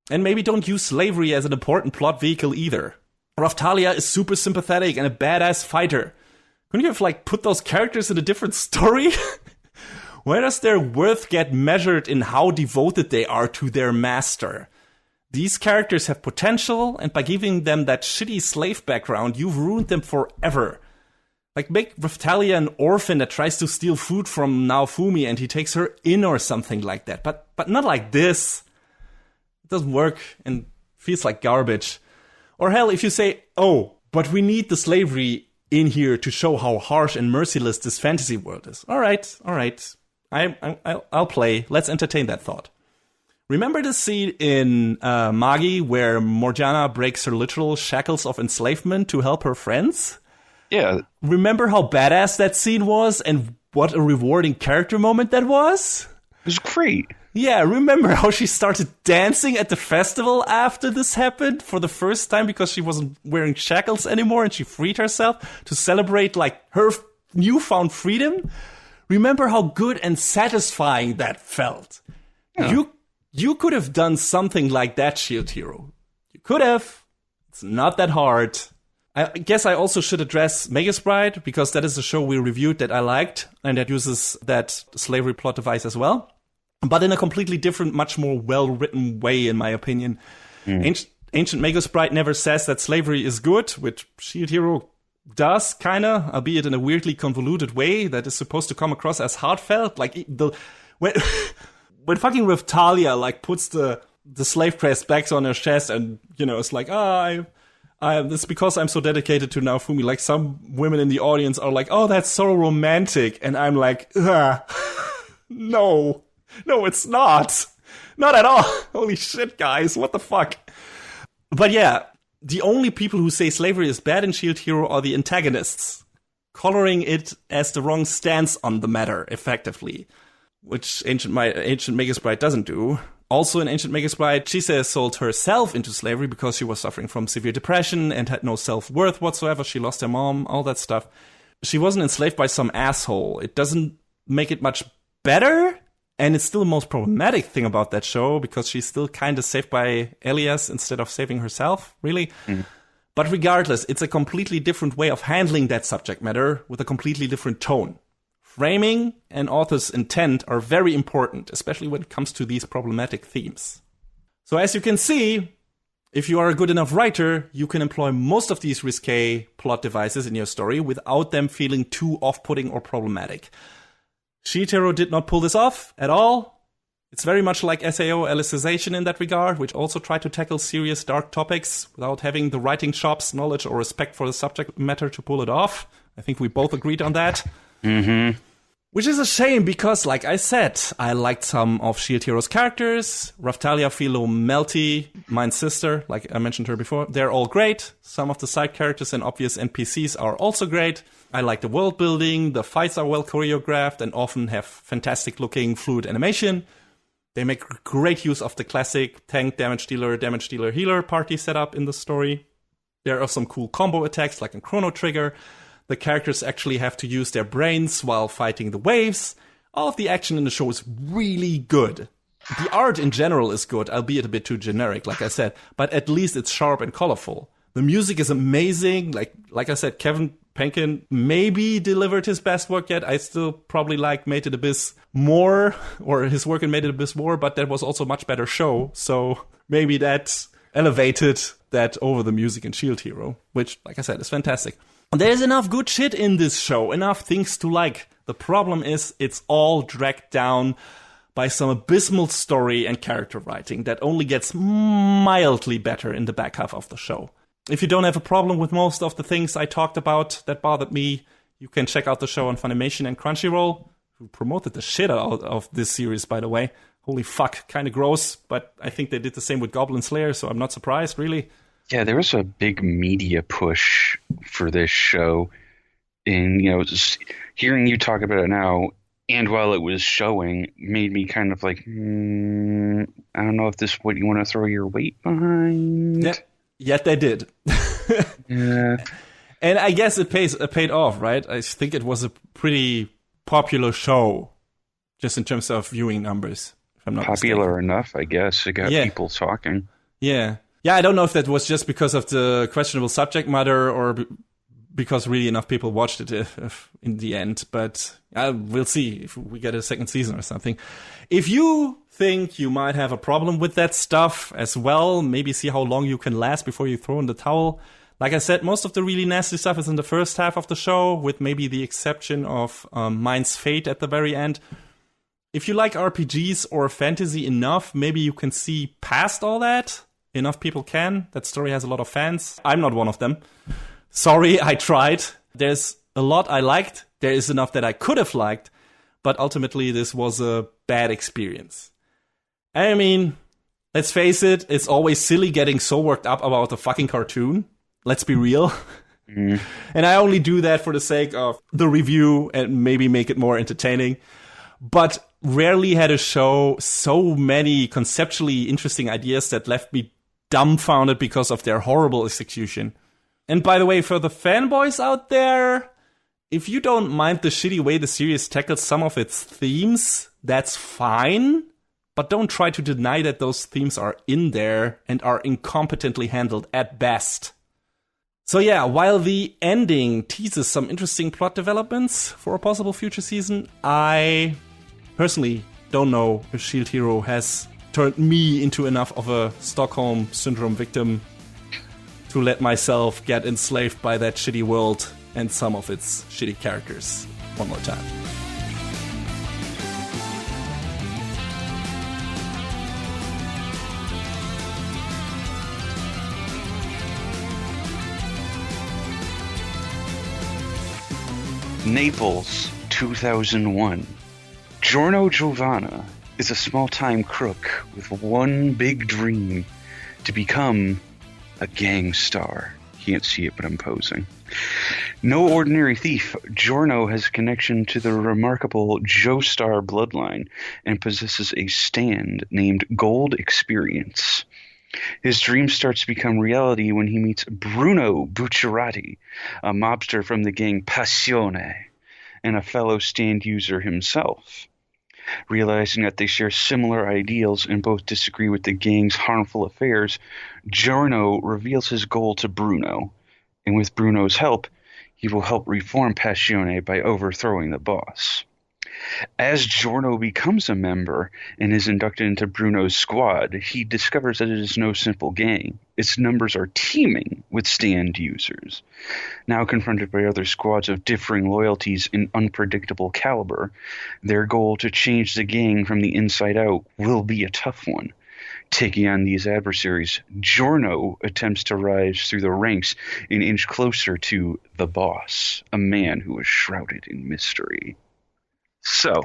And maybe don't use slavery as an important plot vehicle either. Raphtalia is super sympathetic and a badass fighter. Couldn't you have, put those characters in a different story? Where does their worth get measured in how devoted they are to their master? These characters have potential, and by giving them that shitty slave background, you've ruined them forever. Make Raphtalia an orphan that tries to steal food from Naofumi and he takes her in or something like that. But not like this. It doesn't work and feels like garbage. Or hell, if you say, oh, but we need the slavery in here to show how harsh and merciless this fantasy world is. All right. I'll play. Let's entertain that thought. Remember the scene in Magi where Morgiana breaks her literal shackles of enslavement to help her friends? Yeah. Remember how badass that scene was and what a rewarding character moment that was? It was great. Yeah, remember how she started dancing at the festival after this happened for the first time because she wasn't wearing shackles anymore and she freed herself to celebrate her newfound freedom? Remember how good and satisfying that felt? Yeah. You could have done something like that, Shield Hero. You could have. It's not that hard. I guess I also should address Magus Bride, because that is a show we reviewed that I liked, and that uses that slavery plot device as well. But in a completely different, much more well-written way, in my opinion. Ancient Magus Bride never says that slavery is good, which Shield Hero does, kinda, albeit in a weirdly convoluted way that is supposed to come across as heartfelt. When fucking Raphtalia puts the slave crest back on her chest and, it's like, it's because I'm so dedicated to Naofumi. Some women in the audience are like, oh, that's so romantic. And I'm like, no, it's not. Not at all. Holy shit, guys. What the fuck? But yeah, the only people who say slavery is bad in Shield Hero are the antagonists, coloring it as the wrong stance on the matter, effectively. Which Ancient Magus Bride doesn't do. Also in Ancient Magus Bride, Chise sold herself into slavery because she was suffering from severe depression and had no self-worth whatsoever. She lost her mom, all that stuff. She wasn't enslaved by some asshole. It doesn't make it much better, and it's still the most problematic thing about that show because she's still kind of saved by Elias instead of saving herself, really. But regardless, it's a completely different way of handling that subject matter with a completely different tone. Framing and author's intent are very important, especially when it comes to these problematic themes. So as you can see, if you are a good enough writer, you can employ most of these risque plot devices in your story without them feeling too off-putting or problematic. Shield Hero did not pull this off at all. It's very much like SAO Alicization in that regard, which also tried to tackle serious dark topics without having the writing chops, knowledge, or respect for the subject matter to pull it off. I think we both agreed on that. Which is a shame because, like I said, I liked some of Shield Hero's characters. Raftalia, Philo, Melty, Mine's sister, like I mentioned her before. They're all great. Some of the side characters and obvious NPCs are also great. I like the world building. The fights are well choreographed and often have fantastic looking fluid animation. They make great use of the classic tank, damage dealer, healer party setup in the story. There are some cool combo attacks like in Chrono Trigger. The characters actually have to use their brains while fighting the waves. All of the action in the show is really good. The art in general is good, albeit a bit too generic, like I said, but at least it's sharp and colorful. The music is amazing. Like I said, Kevin Penkin maybe delivered his best work yet. I still probably like Mated Abyss more, or his work in Mated Abyss more, but that was also a much better show. So maybe that elevated that over the music in Shield Hero, which, like I said, is fantastic. There's enough good shit in this show, enough things to like. The problem is it's all dragged down by some abysmal story and character writing that only gets mildly better in the back half of the show. If you don't have a problem with most of the things I talked about that bothered me, you can check out the show on Funimation and Crunchyroll, who promoted the shit out of this series, by the way. Holy fuck, kind of gross, but I think they did the same with Goblin Slayer, so I'm not surprised, really. Yeah, there was a big media push for this show. And, just hearing you talk about it now, and while it was showing, made me kind of like, I don't know if this is what you want to throw your weight behind. Yeah, yet they did. Yeah. And I guess it paid off, right? I think it was a pretty popular show, just in terms of viewing numbers, if I'm not popular mistaken. Enough, I guess. It got people talking. Yeah. Yeah, I don't know if that was just because of the questionable subject matter or because really enough people watched it if in the end. But we'll see if we get a second season or something. If you think you might have a problem with that stuff as well, maybe see how long you can last before you throw in the towel. Like I said, most of the really nasty stuff is in the first half of the show, with maybe the exception of Mind's Fate at the very end. If you like RPGs or fantasy enough, maybe you can see past all that. Enough people can. That story has a lot of fans. I'm not one of them. Sorry, I tried. There's a lot I liked. There is enough that I could have liked. But ultimately, this was a bad experience. I mean, let's face it, it's always silly getting so worked up about a fucking cartoon. Let's be real. And I only do that for the sake of the review and maybe make it more entertaining. But rarely had a show so many conceptually interesting ideas that left me dumbfounded because of their horrible execution. And by the way, for the fanboys out there, if you don't mind the shitty way the series tackles some of its themes, that's fine. But don't try to deny that those themes are in there and are incompetently handled at best. So yeah, while the ending teases some interesting plot developments for a possible future season, I personally don't know if Shield Hero has turned me into enough of a Stockholm Syndrome victim to let myself get enslaved by that shitty world and some of its shitty characters one more time. Naples, 2001. Giorno Giovanna is a small-time crook with one big dream: to become a gang star. Can't see it, but I'm posing. No ordinary thief, Giorno has a connection to the remarkable Joestar bloodline and possesses a stand named Gold Experience. His dream starts to become reality when he meets Bruno Bucciarati, a mobster from the gang Passione, and a fellow stand user himself. Realizing that they share similar ideals and both disagree with the gang's harmful affairs, Giorno reveals his goal to Bruno, and with Bruno's help, he will help reform Passione by overthrowing the boss. As Giorno becomes a member and is inducted into Bruno's squad, he discovers that it is no simple gang. Its numbers are teeming with stand users. Now confronted by other squads of differing loyalties and unpredictable caliber, their goal to change the gang from the inside out will be a tough one. Taking on these adversaries, Giorno attempts to rise through the ranks and inch closer to the boss, a man who is shrouded in mystery. So,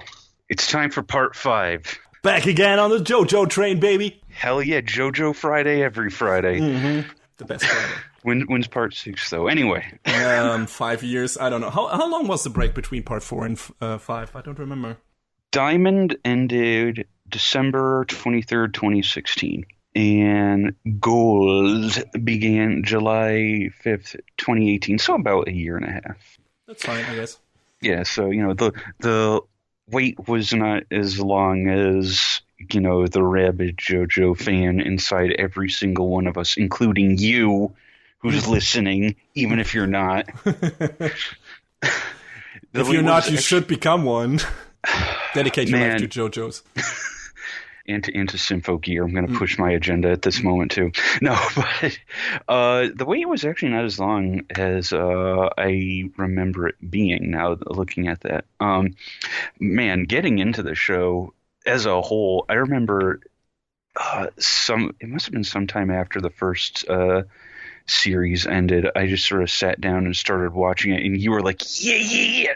it's time for part 5. Back again on the JoJo train, baby. Hell yeah, JoJo Friday every Friday. Mm-hmm. The best Friday. When's part 6, though? Anyway. 5 years. I don't know. How long was the break between part 4 and 5? I don't remember. Diamond ended December 23rd, 2016. And Gold began July 5th, 2018. So about a year and a half. That's fine, I guess. Yeah, so, the wait was not as long as, the rabid JoJo fan inside every single one of us, including you, who's listening, even if you're not. If you're not, you should become one. Dedicate your life to JoJo's. And to Sympho Gear. I'm going to push my agenda at this moment, too. No, but the wait was actually not as long as I remember it being, now looking at that. Getting into the show as a whole, I remember it must have been sometime after the first series ended. I just sort of sat down and started watching it, and you were like, yeah.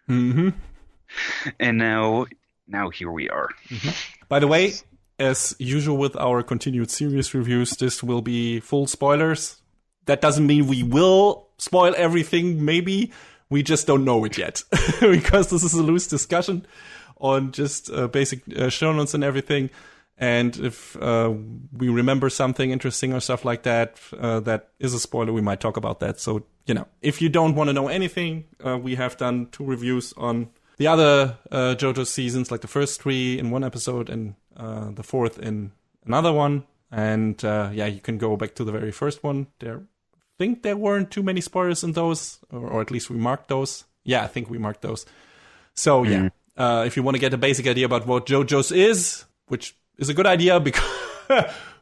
Mm-hmm. And now here we are. Mm-hmm. By the way, as usual with our continued series reviews, this will be full spoilers. That doesn't mean we will spoil everything, maybe. We just don't know it yet. Because this is a loose discussion on just basic show notes and everything. And if we remember something interesting or stuff like that, that is a spoiler, we might talk about that. So, if you don't want to know anything, we have done 2 reviews on the other JoJo seasons, like the first 3 in one episode and the 4th in another one. And you can go back to the very first one. I think there weren't too many spoilers in those, or at least we marked those. Yeah, I think we marked those. So if you want to get a basic idea about what JoJo's is, which is a good idea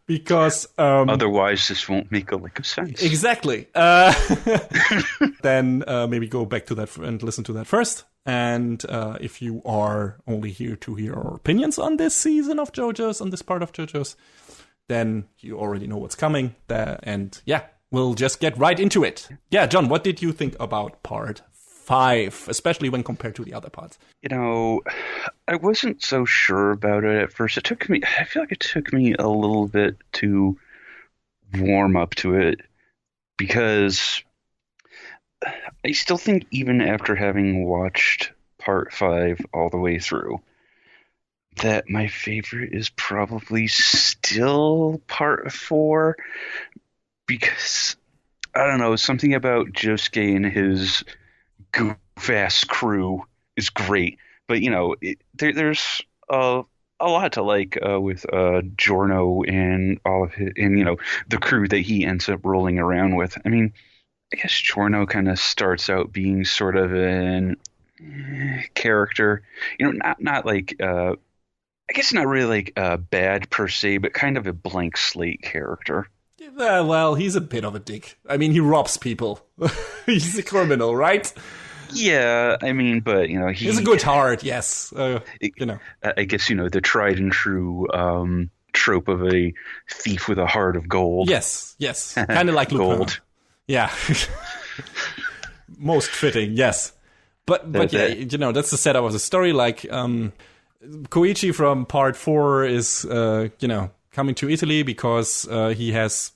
because otherwise this won't make a lick of sense. Exactly. Then maybe go back to that and listen to that first. And if you are only here to hear our opinions on this season of JoJo's, on this part of JoJo's, then you already know what's coming. We'll just get right into it. Yeah, John, what did you think about part 5, especially when compared to the other parts? I wasn't so sure about it at first. I feel like it took me a little bit to warm up to it, because I still think even after having watched part 5 all the way through, that my favorite is probably still part 4, because, I don't know, something about Josuke and his goof-ass crew is great. But, there's a lot to like with Giorno and all of his, and, the crew that he ends up rolling around with. I mean, I guess Giorno kind of starts out being sort of an character, not like, I guess not really like bad per se, but kind of a blank slate character. Well, he's a bit of a dick. I mean, he robs people. He's a criminal, right? Yeah, I mean, but, he's a good heart, yes. I guess, the tried and true trope of a thief with a heart of gold. Yes. Kind of like Lupin. Gold. Yeah. Most fitting, yes. But that's the setup of the story. Like, Koichi from part 4 is, coming to Italy because he has,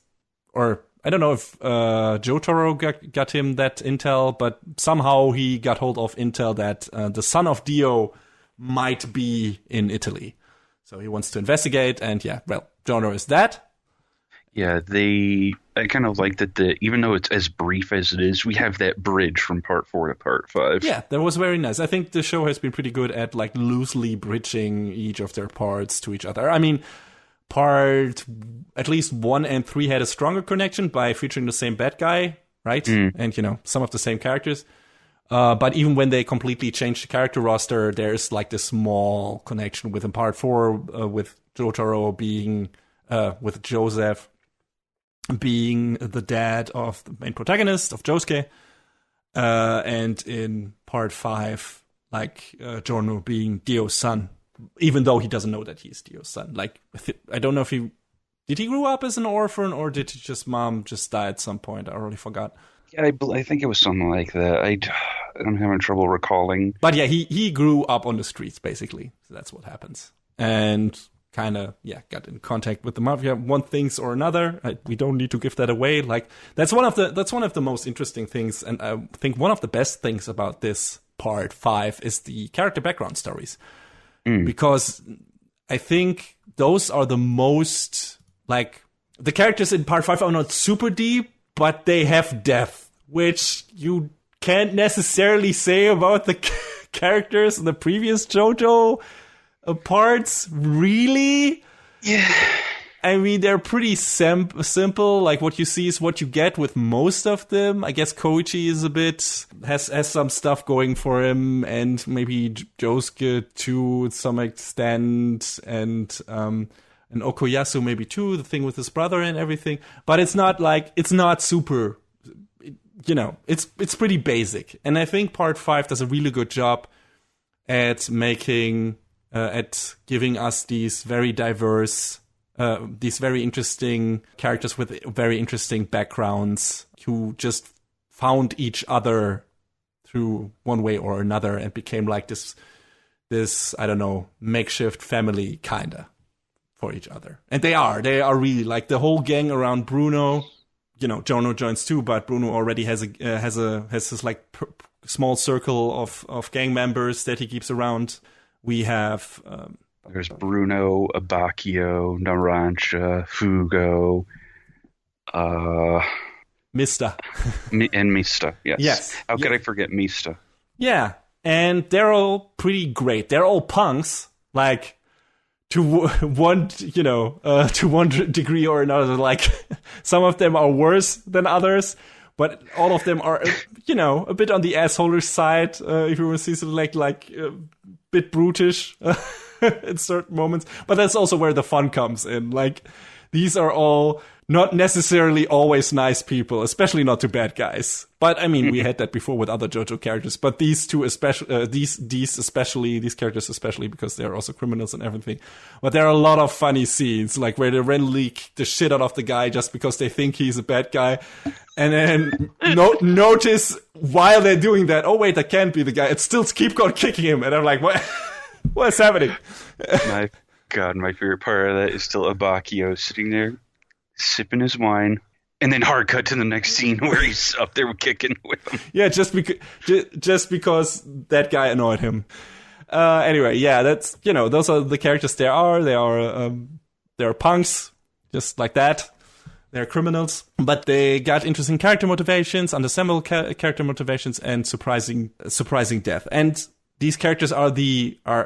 or I don't know if Jotaro got him that intel, but somehow he got hold of intel that the son of Dio might be in Italy. So he wants to investigate, and Jotaro is that. Yeah, I kind of like that even though it's as brief as it is, we have that bridge from part 4 to part 5. Yeah, that was very nice. I think the show has been pretty good at like loosely bridging each of their parts to each other. I mean, part at least 1 and 3 had a stronger connection by featuring the same bad guy, right? And some of the same characters. But even when they completely changed the character roster, there's like this small connection within part 4 with Jotaro being with Joseph being the dad of the main protagonist of Josuke, and in part 5, like Giorno being Dio's son. Even though he doesn't know that he's Dio's son. Like, I don't know if did he grow up as an orphan, or did mom just die at some point? I already forgot. Yeah, I think it was something like that. I'm having trouble recalling. But yeah, he grew up on the streets, basically. So that's what happens. And kind of, got in contact with the mafia, one things or another. We don't need to give that away. Like, that's one of the most interesting things, and I think one of the best things about this part 5 is the character background stories. Because I think those are the most, like, the characters in part 5 are not super deep, but they have depth, which you can't necessarily say about the characters in the previous JoJo parts, really. Yeah. I mean, they're pretty simple. Like, what you see is what you get with most of them. I guess Koichi is a bit, has some stuff going for him, and maybe Josuke to some extent, and Okuyasu maybe too, the thing with his brother and everything. But it's not super, it's pretty basic. And I think part 5 does a really good job at at giving us these very diverse, these very interesting characters with very interesting backgrounds who just found each other through one way or another and became like this, I don't know, makeshift family kinda for each other. And they are really like the whole gang around Bruno. Jono joins too, but Bruno already has this like small circle of gang members that he keeps around. We have there's Bruno, Abakio, Narancia, Fugo, Mista. And Mista, yes. Yes. How could I forget Mista? Yeah, and they're all pretty great. They're all punks, like, to one degree or another. Like, some of them are worse than others, but all of them are, a bit on the assholer side. If you want to see something like a bit brutish in certain moments. But that's also where the fun comes in. Like, these are all not necessarily always nice people, especially not to bad guys. But I mean, we had that before with other JoJo characters. But these two, especially, these characters especially, because they're also criminals and everything. But there are a lot of funny scenes, like where they randomly kick the shit out of the guy just because they think he's a bad guy, and then notice while they're doing that, oh wait, that can't be the guy. It's still keep on kicking him, and I'm like, what? What's happening? My God, my favorite part of that is still Abakio sitting there sipping his wine, and then hard cut to the next scene where he's up there kicking with him. Yeah, just because that guy annoyed him. Anyway, yeah, that's, those are the characters they are. They're punks, just like that. They're criminals, but they got interesting character motivations, understandable character motivations, and surprising depth. And these characters are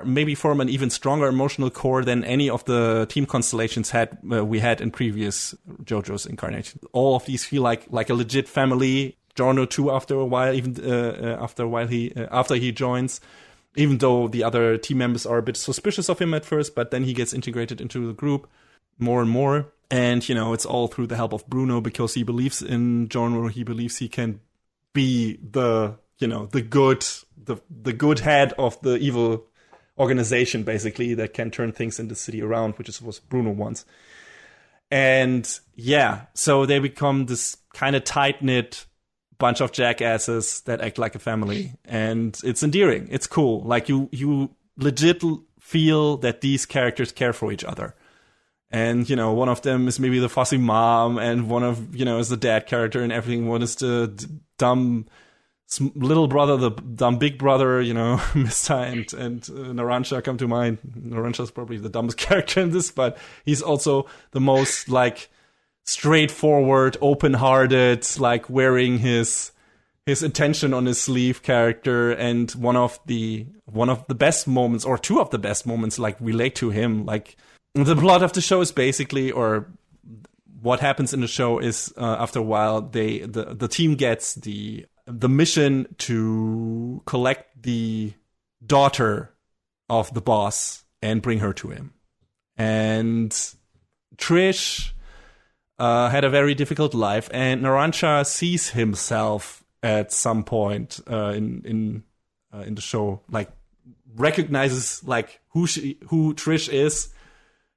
maybe form an even stronger emotional core than any of the team constellations we had in previous JoJo's incarnation. All of these feel like a legit family. Giorno too, after a while, even after he joins, even though the other team members are a bit suspicious of him at first, but then he gets integrated into the group more and more. And it's all through the help of Bruno, because he believes in Giorno. He believes he can be the good head of the evil organization, basically, that can turn things in the city around, which is what Bruno wants. And yeah, so they become this kind of tight-knit bunch of jackasses that act like a family. And it's endearing. It's cool. Like, you legit feel that these characters care for each other. And, one of them is maybe the fussy mom, and one of, is the dad character and everything. One is the dumb little brother, the dumb big brother, Mista and Narancia come to mind. Narancia's probably the dumbest character in this, but he's also the most, like, straightforward, open-hearted, like, wearing his intention on his sleeve character. And one of the best moments, or two of the best moments, like, relate to him. Like, the plot of the show is basically, or what happens in the show is, after a while, the team gets the mission to collect the daughter of the boss and bring her to him. And Trish had a very difficult life, and Narancia sees himself at some point in the show, like, recognizes, like, who Trish is,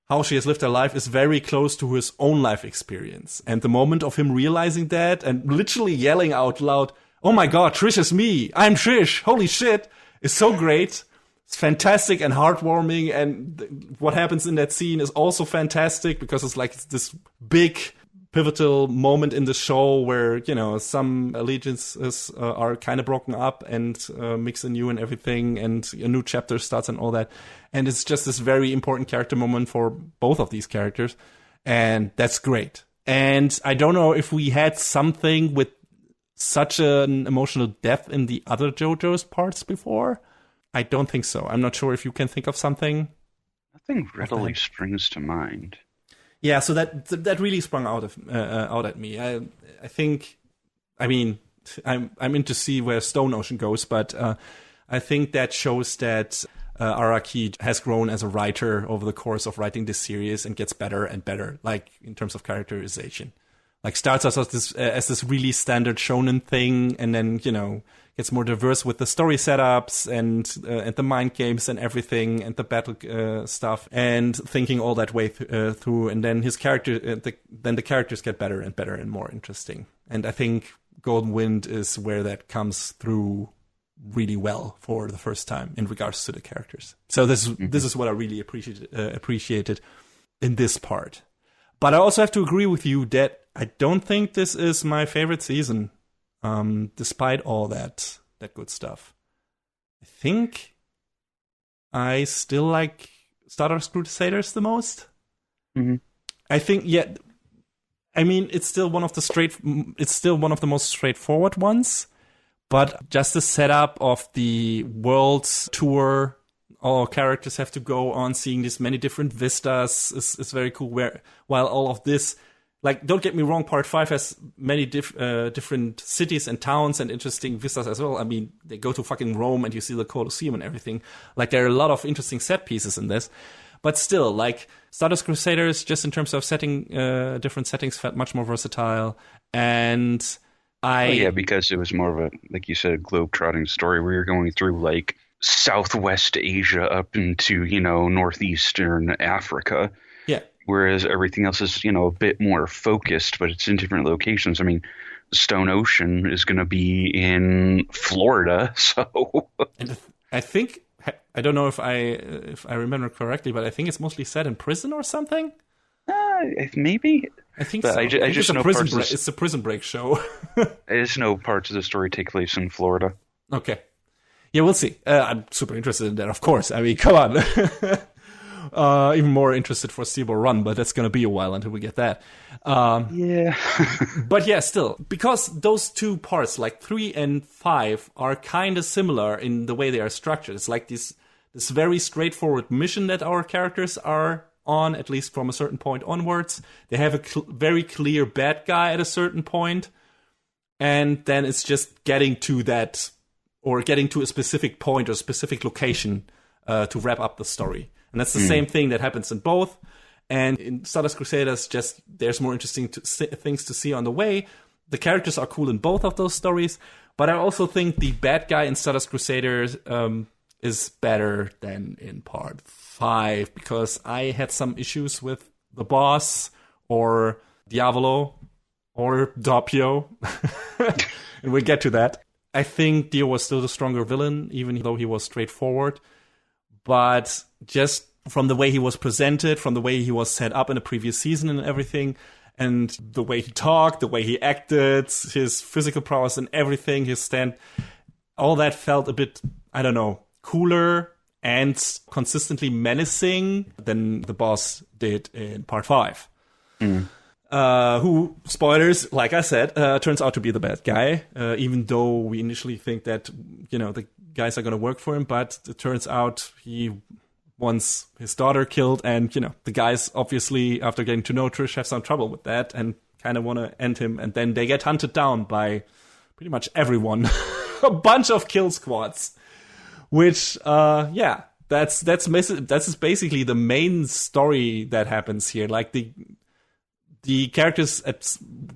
how she has lived her life, is very close to his own life experience. And the moment of him realizing that and literally yelling out loud, oh my god, Trish is me. I'm Trish. Holy shit. It's so great. It's fantastic and heartwarming. And what happens in that scene is also fantastic because it's like this big pivotal moment in the show where, some allegiances are kind of broken up and mix anew and everything, and a new chapter starts and all that. And it's just this very important character moment for both of these characters. And that's great. And I don't know if we had something with such an emotional depth in the other JoJo's parts before. I don't think so. I'm not sure if you can think of something. Nothing readily springs to mind. Yeah, so that really sprung out at me. I think, I'm in to see where Stone Ocean goes, but I think that shows that Araki has grown as a writer over the course of writing this series and gets better and better, like in terms of characterization. Like starts as this really standard shonen thing, and then gets more diverse with the story setups and the mind games and everything and the battle stuff, and thinking all that way through. And then his character, then the characters get better and better and more interesting. And I think Golden Wind is where that comes through really well for the first time in regards to the characters. So this is what I really appreciated in this part. But I also have to agree with you that I don't think this is my favorite season, despite all that good stuff. I think I still like Stardust Crusaders the most. Mm-hmm. I think, it's still one of the most straightforward ones. But just the setup of the world tour, all characters have to go on seeing these many different vistas is very cool. While all of this, like, don't get me wrong, Part 5 has many different cities and towns and interesting vistas as well. I mean, they go to fucking Rome and you see the Colosseum and everything. Like, there are a lot of interesting set pieces in this. But still, like, Stardust Crusaders, just in terms of setting, different settings, felt much more versatile. And because it was more of a, like you said, globe-trotting story where you're going through, like, Southwest Asia up into, Northeastern Africa. Yeah. Whereas everything else is, a bit more focused, but it's in different locations. I mean, Stone Ocean is going to be in Florida, so... And I think, I don't know if I remember correctly, but I think it's mostly set in prison or something? Maybe. I think so. I just know it's a Prison Break show. I just know parts of the story take place in Florida. Okay. Yeah, we'll see. I'm super interested in that, of course. I mean, come on. Even more interested for Steel Ball Run, but that's going to be a while until we get that. Yeah. But yeah, still, because those two parts, like 3 and 5, are kind of similar in the way they are structured. It's like this very straightforward mission that our characters are on, at least from a certain point onwards. They have a very clear bad guy at a certain point, and then it's just getting to that, or getting to a specific point or specific location to wrap up the story. And that's the same thing that happens in both. And in Stardust Crusaders, just there's more interesting things to see on the way. The characters are cool in both of those stories, but I also think the bad guy in Stardust Crusaders is better than in Part 5, because I had some issues with the boss, or Diavolo, or Doppio. And we'll get to that. I think Dio was still the stronger villain, even though he was straightforward. But just from the way he was presented, from the way he was set up in the previous season and everything, and the way he talked, the way he acted, his physical prowess and everything, his stand, all that felt a bit, I don't know, cooler and consistently menacing than the boss did in Part 5. Who, spoilers, like I said, turns out to be the bad guy, even though we initially think that, the guys are going to work for him, but it turns out he wants his daughter killed, and, the guys, obviously, after getting to know Trish, have some trouble with that, and kind of want to end him, and then they get hunted down by pretty much everyone. A bunch of kill squads. Which, that's basically the main story that happens here. Like, the characters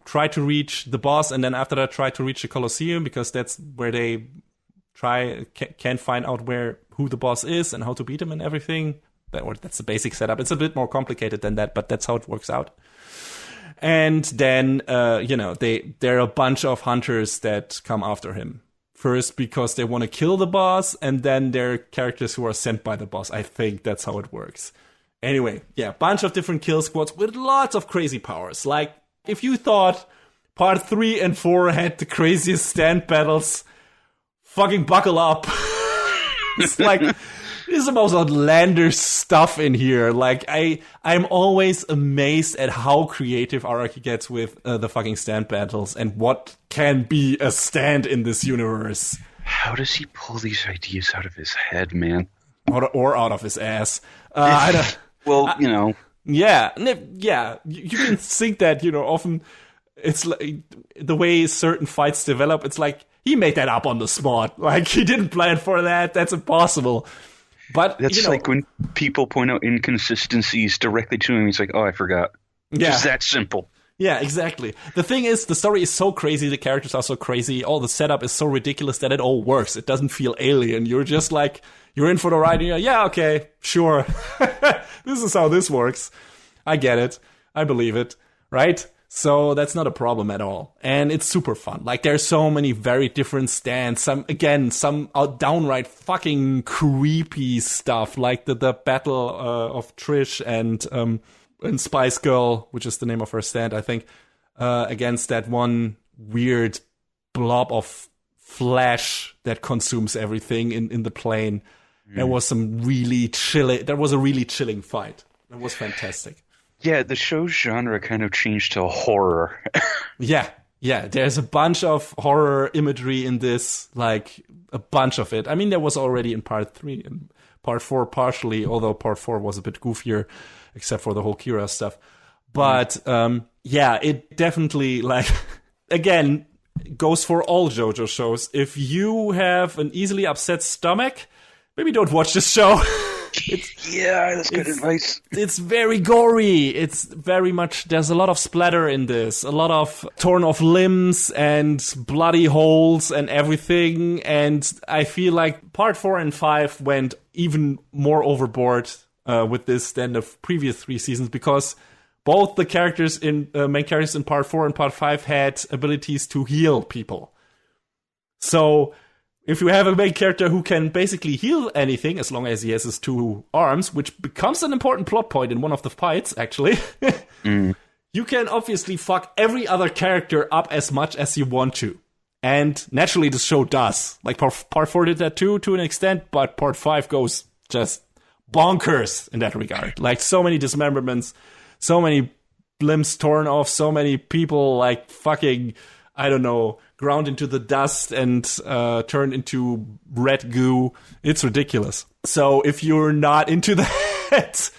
try to reach the boss, and then after that try to reach the Colosseum, because that's where they can find out who the boss is and how to beat him and everything. That's the basic setup. It's a bit more complicated than that, but that's how it works out. And then, there are a bunch of hunters that come after him. First, because they want to kill the boss, and then there are characters who are sent by the boss. I think that's how it works. Anyway, yeah, bunch of different kill squads with lots of crazy powers. Like, if you thought part 3 and 4 had the craziest stand battles, fucking buckle up. It's like, there's the most outlandish stuff in here. Like, I'm always amazed at how creative Araki gets with the fucking stand battles and what can be a stand in this universe. How does he pull these ideas out of his head, man? Or out of his ass. I don't... Well, Yeah, you can think that, often it's like the way certain fights develop, it's like he made that up on the spot. Like, he didn't plan for that. That's impossible. But that's like when people point out inconsistencies directly to him, he's like, oh, I forgot. Yeah. Just that simple. Yeah, exactly. The thing is, the story is so crazy, the characters are so crazy, all the setup is so ridiculous that it all works. It doesn't feel alien. You're just like, you're in for the ride, and you're like, yeah, okay, sure. This is how this works. I get it. I believe it. Right? So that's not a problem at all. And it's super fun. Like, there's so many very different stands. Some downright fucking creepy stuff, like the battle of Trish and Spice Girl, which is the name of her stand, I think, against that one weird blob of flesh that consumes everything in the plane. There was a really chilling fight. It was fantastic. Yeah, the show's genre kind of changed to horror. Yeah. There's a bunch of horror imagery in this, like a bunch of it. I mean, there was already in part 3 and part 4 partially, although part 4 was a bit goofier, except for the whole Kira stuff. But it definitely, like, again, goes for all JoJo shows. If you have an easily upset stomach, maybe don't watch this show. That's good advice. It's very gory. It's very much, there's a lot of splatter in this, a lot of torn off limbs and bloody holes and everything. And I feel like part 4 and 5 went even more overboard with this than the previous 3 seasons, because both the characters main characters in part 4 and part 5 had abilities to heal people. So if you have a main character who can basically heal anything, as long as he has his 2 arms, which becomes an important plot point in one of the fights, actually, you can obviously fuck every other character up as much as you want to. And naturally, the show does. Like, part 4 did that too, to an extent, but part 5 goes just bonkers in that regard. Like, so many dismemberments, so many limbs torn off, so many people, like, fucking, I don't know, ground into the dust and turned into red goo. It's ridiculous. So if you're not into that,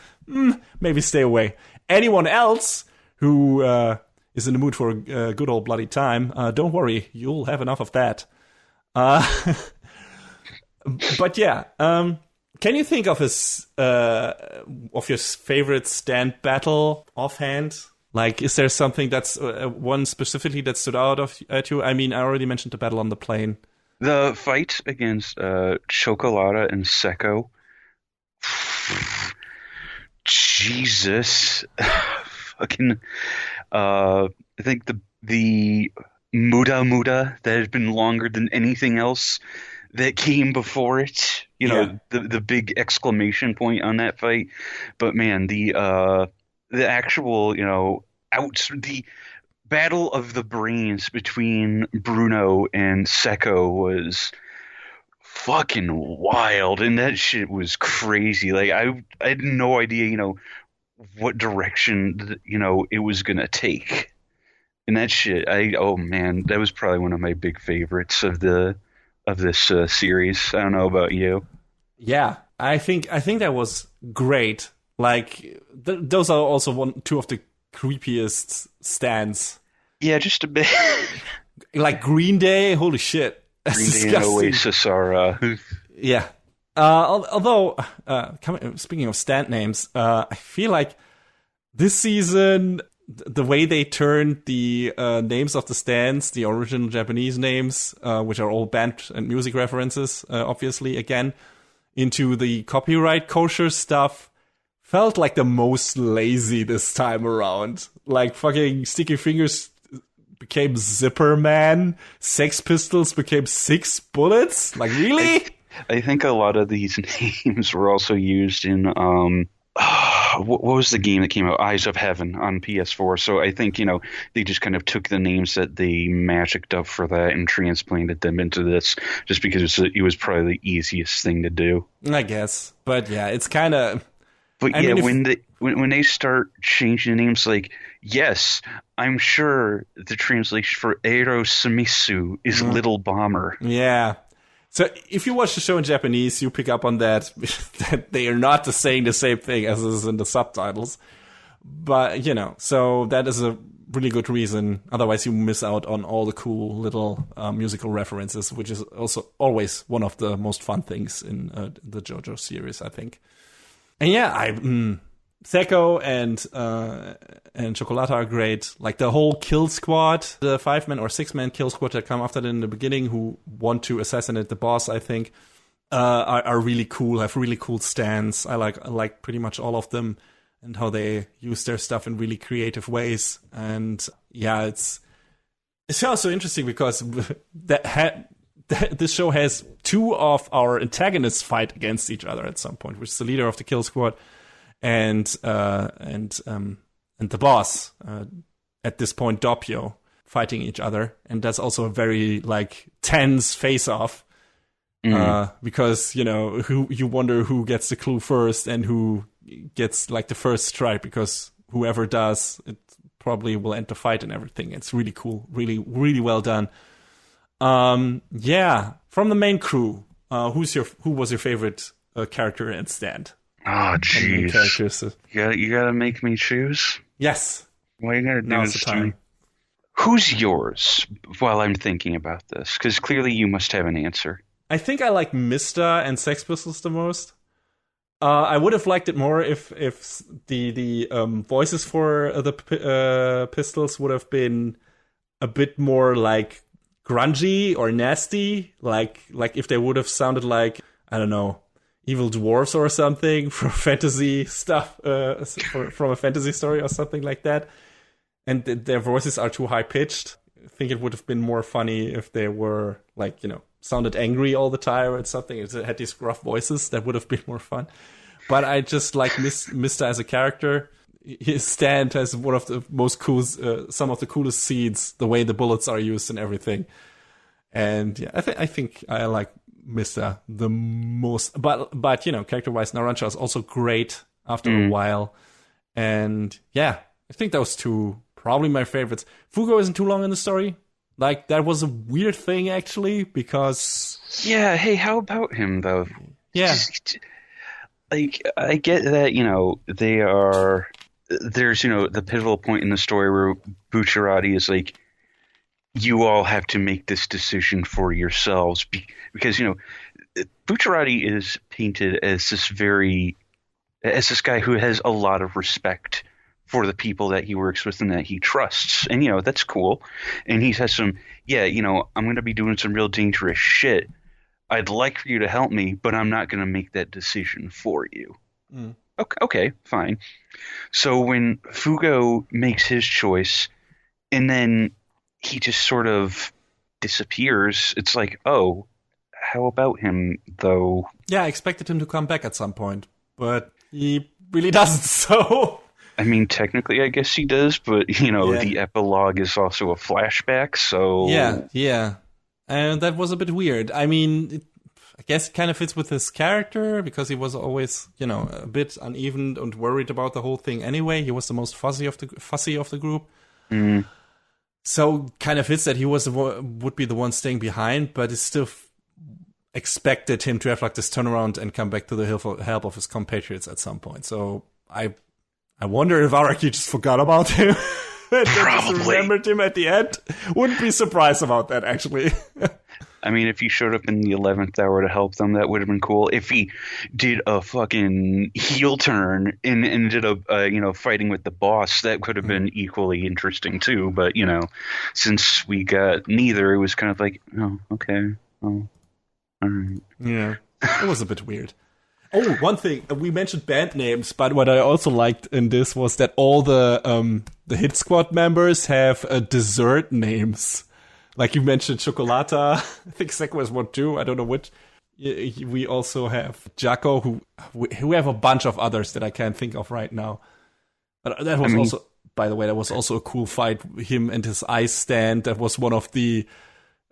maybe stay away. Anyone else who is in the mood for a good old bloody time, don't worry, you'll have enough of that. But yeah, can you think of your favorite stand battle offhand? Like, is there something that's one specifically that stood out at you? I mean, I already mentioned the battle on the plane. The fight against Chocolata and Sekko. Jesus. Fucking. I think the Muda that had been longer than anything else that came before it. The big exclamation point on that fight. But man, the actual, the battle of the brains between Bruno and Sekko was fucking wild, and that shit was crazy. Like, I had no idea, what direction, it was gonna take. And that shit, oh man, that was probably one of my big favorites of this series. I don't know about you. Yeah, I think that was great. Like, those are also two of the creepiest stands. Yeah, just a bit. Like Green Day, holy shit. That's Green disgusting. Day and Oasis are... Yeah. Although, speaking of stand names, I feel like this season, the way they turned the names of the stands, the original Japanese names, which are all band and music references, obviously, again, into the copyright kosher stuff, felt like the most lazy this time around. Like fucking Sticky Fingers became Zipper Man, Sex Pistols became Six Bullets. Like, really? I think a lot of these names were also used in what was the game that came out? Eyes of Heaven on PS4. So I think, they just kind of took the names that they magicked up for that and transplanted them into this just because it was probably the easiest thing to do. I guess. But yeah, it's kind of... But when they start changing names, like, yes, I'm sure the translation for Eiro Samisu is Little Bomber. Yeah. So if you watch the show in Japanese, you pick up on that they are not saying the same thing as is in the subtitles. But, so that is a really good reason. Otherwise, you miss out on all the cool little musical references, which is also always one of the most fun things in the JoJo series, I think. And yeah, Seko and Chocolata are great. Like the whole kill squad, the 5-man or 6-man kill squad that come after that in the beginning, who want to assassinate the boss, I think, are really cool. Have really cool stands. I like pretty much all of them and how they use their stuff in really creative ways. And yeah, it's also interesting because this show has two of our antagonists fight against each other at some point, which is the leader of the kill squad and the boss, at this point Doppio, fighting each other. And that's also a very tense face-off, because who you wonder who gets the clue first and who gets the first strike, because whoever does it probably will end the fight and everything. It's really cool, really, really well done. Yeah, from the main crew, who was your favorite character and stand? Oh, jeez. You gotta make me choose? Yes. What you gotta do Now's the time. Who's yours while I'm thinking about this? Because clearly you must have an answer. I think I like Mista and Sex Pistols the most. I would have liked it more if the voices for the Pistols would have been a bit more grungy or nasty, like if they would have sounded like, I don't know, evil dwarves or something from fantasy stuff, from a fantasy story or something like that. And their voices are too high pitched. I think it would have been more funny if they were sounded angry all the time or something. It had these gruff voices. That would have been more fun. But I just like Mista as a character. His stand has one of the most cool, some of the coolest scenes, the way the bullets are used and everything. And yeah, I think I like Mista the most. But character-wise, Narancia is also great after a while. And yeah, I think those two probably my favorites. Fugo isn't too long in the story. That was a weird thing actually, because yeah. Hey, how about him though? Yeah. I get that they are. There's, the pivotal point in the story where Bucciarati is you all have to make this decision for yourselves because, Bucciarati is painted as this guy who has a lot of respect for the people that he works with and that he trusts. And, that's cool. And he says I'm going to be doing some real dangerous shit. I'd like for you to help me, but I'm not going to make that decision for you. Mm. Okay, fine. So when Fugo makes his choice and then he just sort of disappears, it's oh, how about him, though? Yeah, I expected him to come back at some point, but he really doesn't, so... I mean, technically, I guess he does, but, the epilogue is also a flashback, so... Yeah. And that was a bit weird. I mean... I guess it kind of fits with his character because he was always, a bit uneven and worried about the whole thing anyway. He was the most fussy of the group. Mm. So kind of fits that he would be the one staying behind, but it's still expected him to have this turnaround and come back to the help of his compatriots at some point. So I wonder if Araki just forgot about him. And Probably. Just remembered him at the end. Wouldn't be surprised about that, actually. I mean, if he showed up in the 11th hour to help them, that would have been cool. If he did a fucking heel turn and ended up, fighting with the boss, that could have been equally interesting too. But, since we got neither, it was kind of oh, okay. Oh, all right. Yeah, it was a bit weird. Oh, one thing. We mentioned band names, but what I also liked in this was that all the Hit Squad members have dessert names. Like you mentioned Chocolata. I think Sekwa is one too. I don't know which. We also have Jacko, who have a bunch of others that I can't think of right now. But that was also, by the way, that was also a cool fight. Him and his ice stand. That was one of the...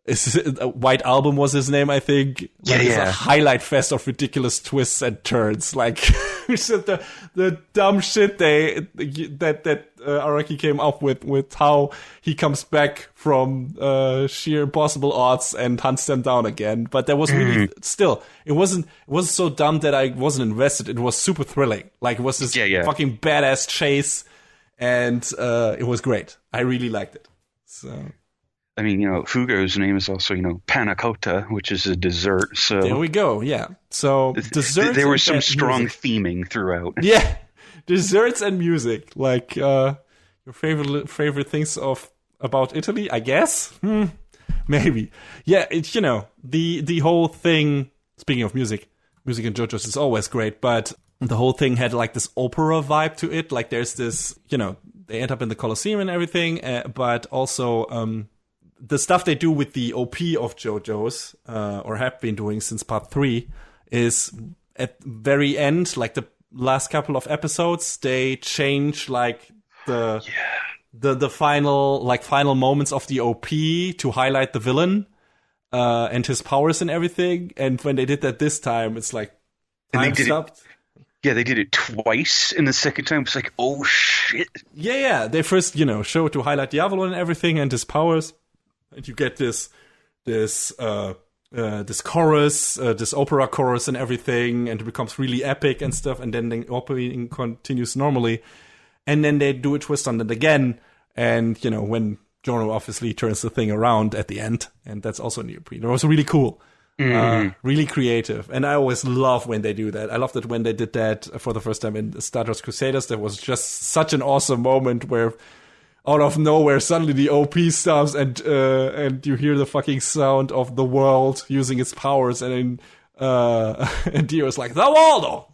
White Album was his name, I think. Like, it's a highlight fest of ridiculous twists and turns. Like the dumb shit that Araki came up with how he comes back from sheer impossible odds and hunts them down again. But there was really still it wasn't so dumb that I wasn't invested. It was super thrilling. Like it was this fucking badass chase, and it was great. I really liked it. So. I mean, Fugo's name is also, panna cotta, which is a dessert. So there we go. Yeah. So desserts. There was some strong theming throughout. Yeah, desserts and music. Like your favorite things about Italy, I guess. Maybe. Yeah. It's the whole thing. Speaking of music in JoJo's is always great, but the whole thing had like this opera vibe to it. Like there's this, they end up in the Colosseum and everything, but also. The stuff they do with the OP of JoJo's, or have been doing since part 3, is at very end, like the last couple of episodes, they change like the final moments of the OP to highlight the villain and his powers and everything. And when they did that this time, it's like time stopped. They did it twice, and the second time it's like, oh shit. Yeah. They first, show to highlight Diavolo and everything and his powers. And you get this chorus, this opera chorus and everything, and it becomes really epic and stuff. And then the opening continues normally, and then they do a twist on it again. And when Joro obviously turns the thing around at the end, and that's also in the OP. It was really cool, really creative, and I always love when they do that. I loved it when they did that for the first time in Stardust Crusaders. That was just such an awesome moment where. Out of nowhere, suddenly the OP stops, and you hear the fucking sound of the world using its powers, and then and Dio's like, "The Waldo,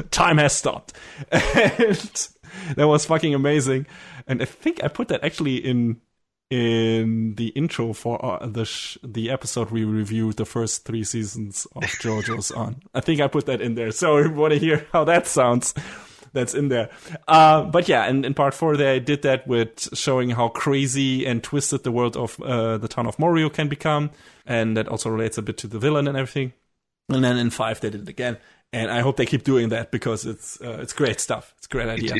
time has stopped," and that was fucking amazing. And I think I put that actually in the intro for the episode we reviewed the first 3 seasons of JoJo's on. I think I put that in there, so if you want to hear how that sounds. That's in there. But yeah, and in part 4, they did that with showing how crazy and twisted the world of the town of Morio can become. And that also relates a bit to the villain and everything. And then in 5, they did it again. And I hope they keep doing that because it's great stuff. It's a great idea.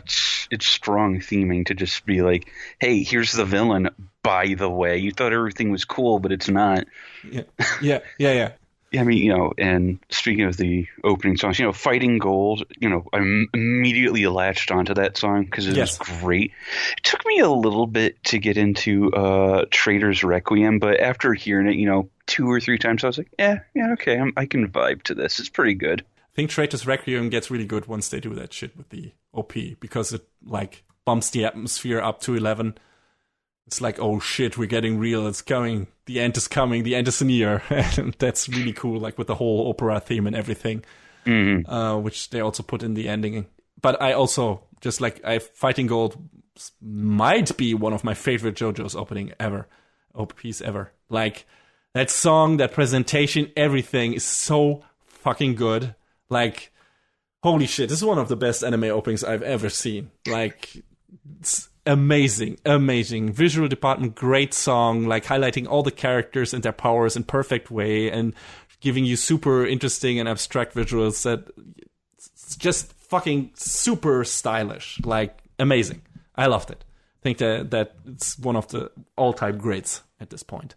It's strong theming to just be like, hey, here's the villain, by the way. You thought everything was cool, but it's not. Yeah. I mean, and speaking of the opening songs, Fighting Gold, I immediately latched onto that song because it was great. It took me a little bit to get into Trader's Requiem, but after hearing it, 2 or 3 times, I was like, okay, I can vibe to this. It's pretty good. I think Trader's Requiem gets really good once they do that shit with the OP because it, bumps the atmosphere up to 11. It's like, oh shit, we're getting real. It's coming. The end is coming. The end is near. And that's really cool, with the whole opera theme and everything, which they also put in the ending. But I also, Fighting Gold might be one of my favorite JoJo's OPs ever. That song, that presentation, everything is so fucking good. Holy shit, this is one of the best anime openings I've ever seen. It's amazing. Visual department, great song, highlighting all the characters and their powers in perfect way and giving you super interesting and abstract visuals that it's just fucking super stylish. Amazing. I loved it. I think that it's one of the all-time greats at this point.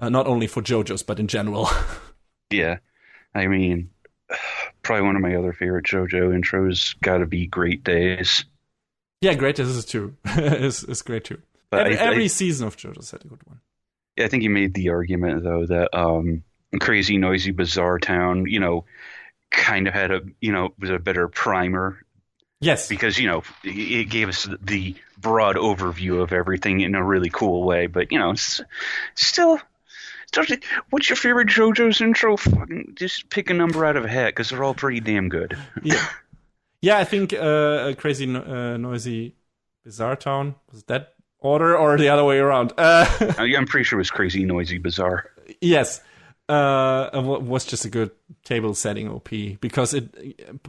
Not only for JoJo's, but in general. Yeah. I mean, probably one of my other favorite JoJo intros gotta be Great Days. Yeah, Great Days is too. It's great too. But every season of JoJo's had a good one. Yeah, I think you made the argument though that Crazy Noisy Bizarre Town, kind of had was a better primer. Yes, because it gave us the broad overview of everything in a really cool way. But it's still What's your favorite JoJo's intro? Fucking just pick a number out of a hat, because they're all pretty damn good. Yeah, I think Crazy Noisy Bizarre Town, was that order or the other way around? I'm pretty sure it was Crazy Noisy Bizarre. Yes. Was just a good table setting OP, because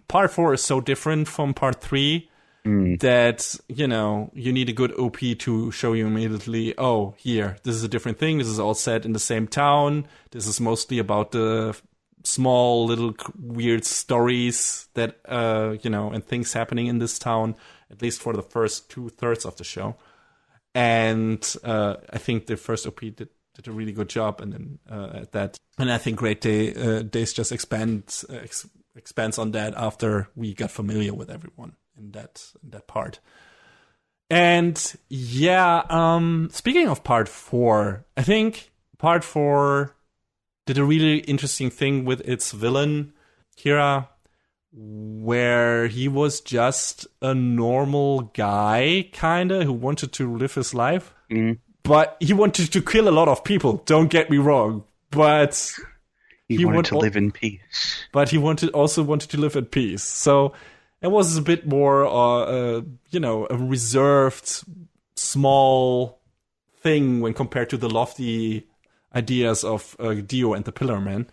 part 4 is so different from part 3 that, you need a good OP to show you immediately, oh, here, this is a different thing. This is all set in the same town. This is mostly about the small little weird stories that, and things happening in this town, at least for the first 2/3 of the show. And I think the first OP did a really good job, and then at that. And I think Great Days just expands on that after we got familiar with everyone in that part. And speaking of part 4, I think part 4 did a really interesting thing with its villain, Kira, where he was just a normal guy, kinda, who wanted to live his life. But he wanted to kill a lot of people, don't get me wrong. But he wanted to live in peace. But he also wanted to live in peace. So it was a bit more, a reserved, small thing when compared to the lofty ideas of Dio and the Pillar Man.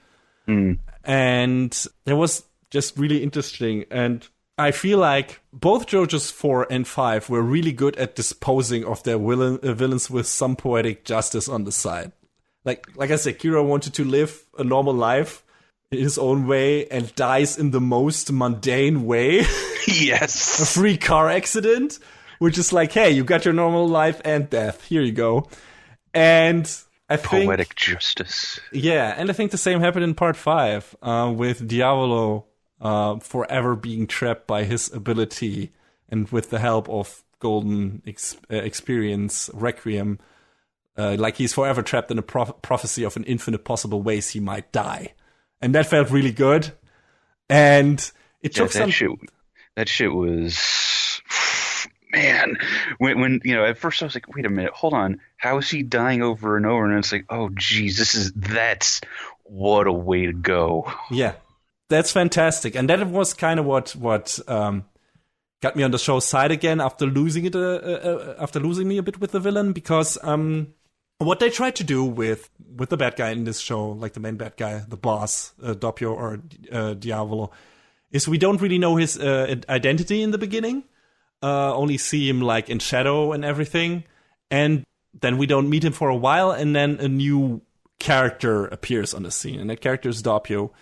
And it was just really interesting. And I feel like both JoJo's 4 and 5 were really good at disposing of their villains with some poetic justice on the side. Like I said, Kira wanted to live a normal life in his own way and dies in the most mundane way. Yes. A free car accident, which is like, hey, you got your normal life and death. Here you go. And I think poetic justice. Yeah, and I think the same happened in part 5 with Diavolo forever being trapped by his ability, and with the help of Golden Experience Requiem, like he's forever trapped in a prophecy of an infinite possible ways he might die. And that felt really good. And it took some... That shit was... Man, when at first I was like, wait a minute, hold on. How is he dying over and over? And it's like, oh, geez, that's what a way to go. Yeah, that's fantastic. And that was kind of what got me on the show's side again after losing me a bit with the villain, because what they tried to do with the bad guy in this show, like the main bad guy, the boss, Doppio or Diavolo, is we don't really know his identity in the beginning. Only see him like in shadow and everything, and then we don't meet him for a while, and then a new character appears on the scene, and that character is Doppio.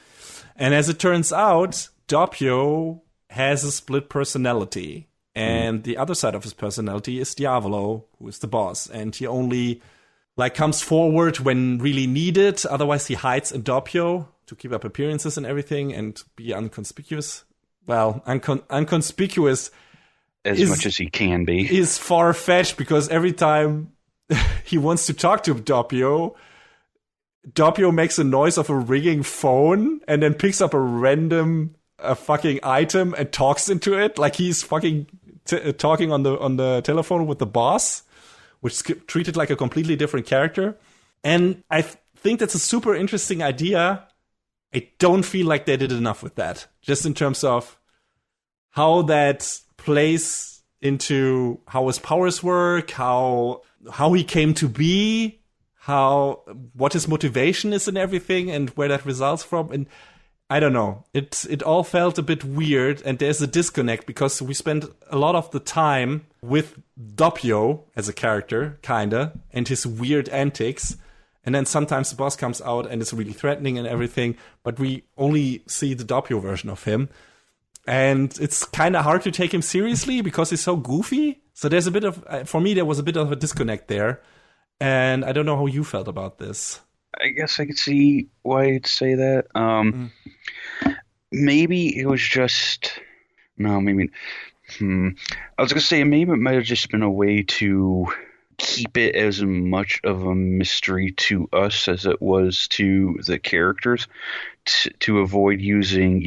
And as it turns out, Doppio has a split personality, and the other side of his personality is Diavolo, who is the boss, and he only like comes forward when really needed. Otherwise, he hides in Doppio to keep up appearances and everything and be inconspicuous. Well, inconspicuous. As much as he can be. Is far-fetched, because every time he wants to talk to Doppio makes a noise of a ringing phone and then picks up a random fucking item and talks into it like he's fucking talking on the telephone with the boss, which is treated like a completely different character. And I think that's a super interesting idea. I don't feel like they did enough with that, just in terms of how that plays into how his powers work, how he came to be, what his motivation is and everything, and where that results from. And I don't know, it all felt a bit weird, and there's a disconnect because we spent a lot of the time with Doppio as a character, kinda, and his weird antics. And then sometimes the boss comes out and it's really threatening and everything, but we only see the Doppio version of him. And it's kind of hard to take him seriously because he's so goofy. So there's a bit of, for me, there was a bit of a disconnect there. And I don't know how you felt about this. I guess I could see why you'd say that. Maybe it was just, no, maybe, I was going to say maybe it might have just been a way to keep it as much of a mystery to us as it was to the characters, to avoid using,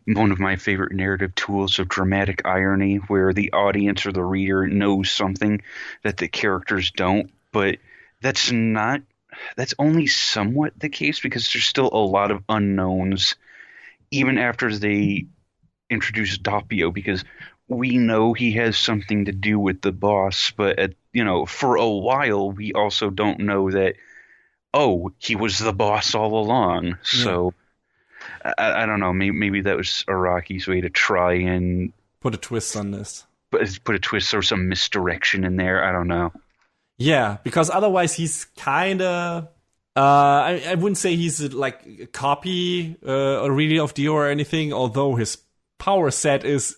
one of my favorite narrative tools of dramatic irony, where the audience or the reader knows something that the characters don't. But that's not that's only somewhat the case because there's still a lot of unknowns even after they introduce Doppio, because we know he has something to do with the boss, but for a while we also don't know that, oh, he was the boss all along. So I don't know, maybe that was Araki's way to try and put a twist on this. Put a twist or some misdirection in there. I don't know. Yeah, because otherwise he's kind of... I wouldn't say he's like a copy really of Dio or anything, although his power set is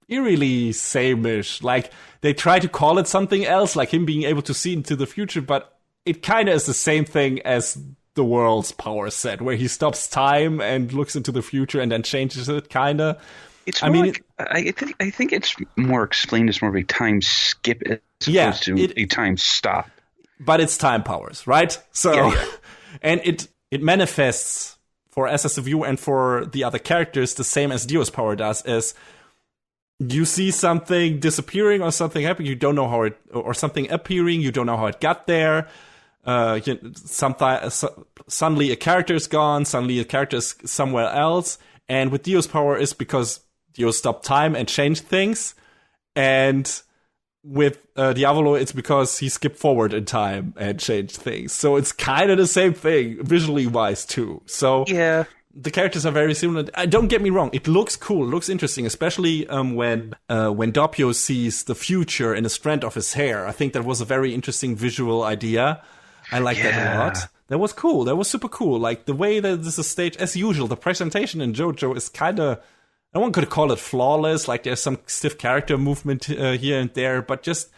eerily same-ish. Like, they try to call it something else, like him being able to see into the future, but it kind of is the same thing as the world's power set, where he stops time and looks into the future and then changes it, kind of. I think it's more explained as more of a time skip as opposed to a time stop. But it's time powers, right? So, and it manifests for us as a viewer and for the other characters the same as Dio's power does, is you see something disappearing or something happening, you don't know how it, or something appearing, you don't know how it got there. Suddenly a character is gone, suddenly a character is somewhere else. And with Dio's power is because Dio stopped time and changed things. And with Diavolo, it's because he skipped forward in time and changed things. So it's kind of the same thing, visually wise, too. So the characters are very similar. Don't get me wrong, it looks cool, it looks interesting, especially when Doppio sees the future in a strand of his hair. I think that was a very interesting visual idea. I like that a lot. That was cool. That was super cool. Like, the way that this is staged, as usual, the presentation in JoJo is kind of... No one could call it flawless, like there's some stiff character movement here and there, but just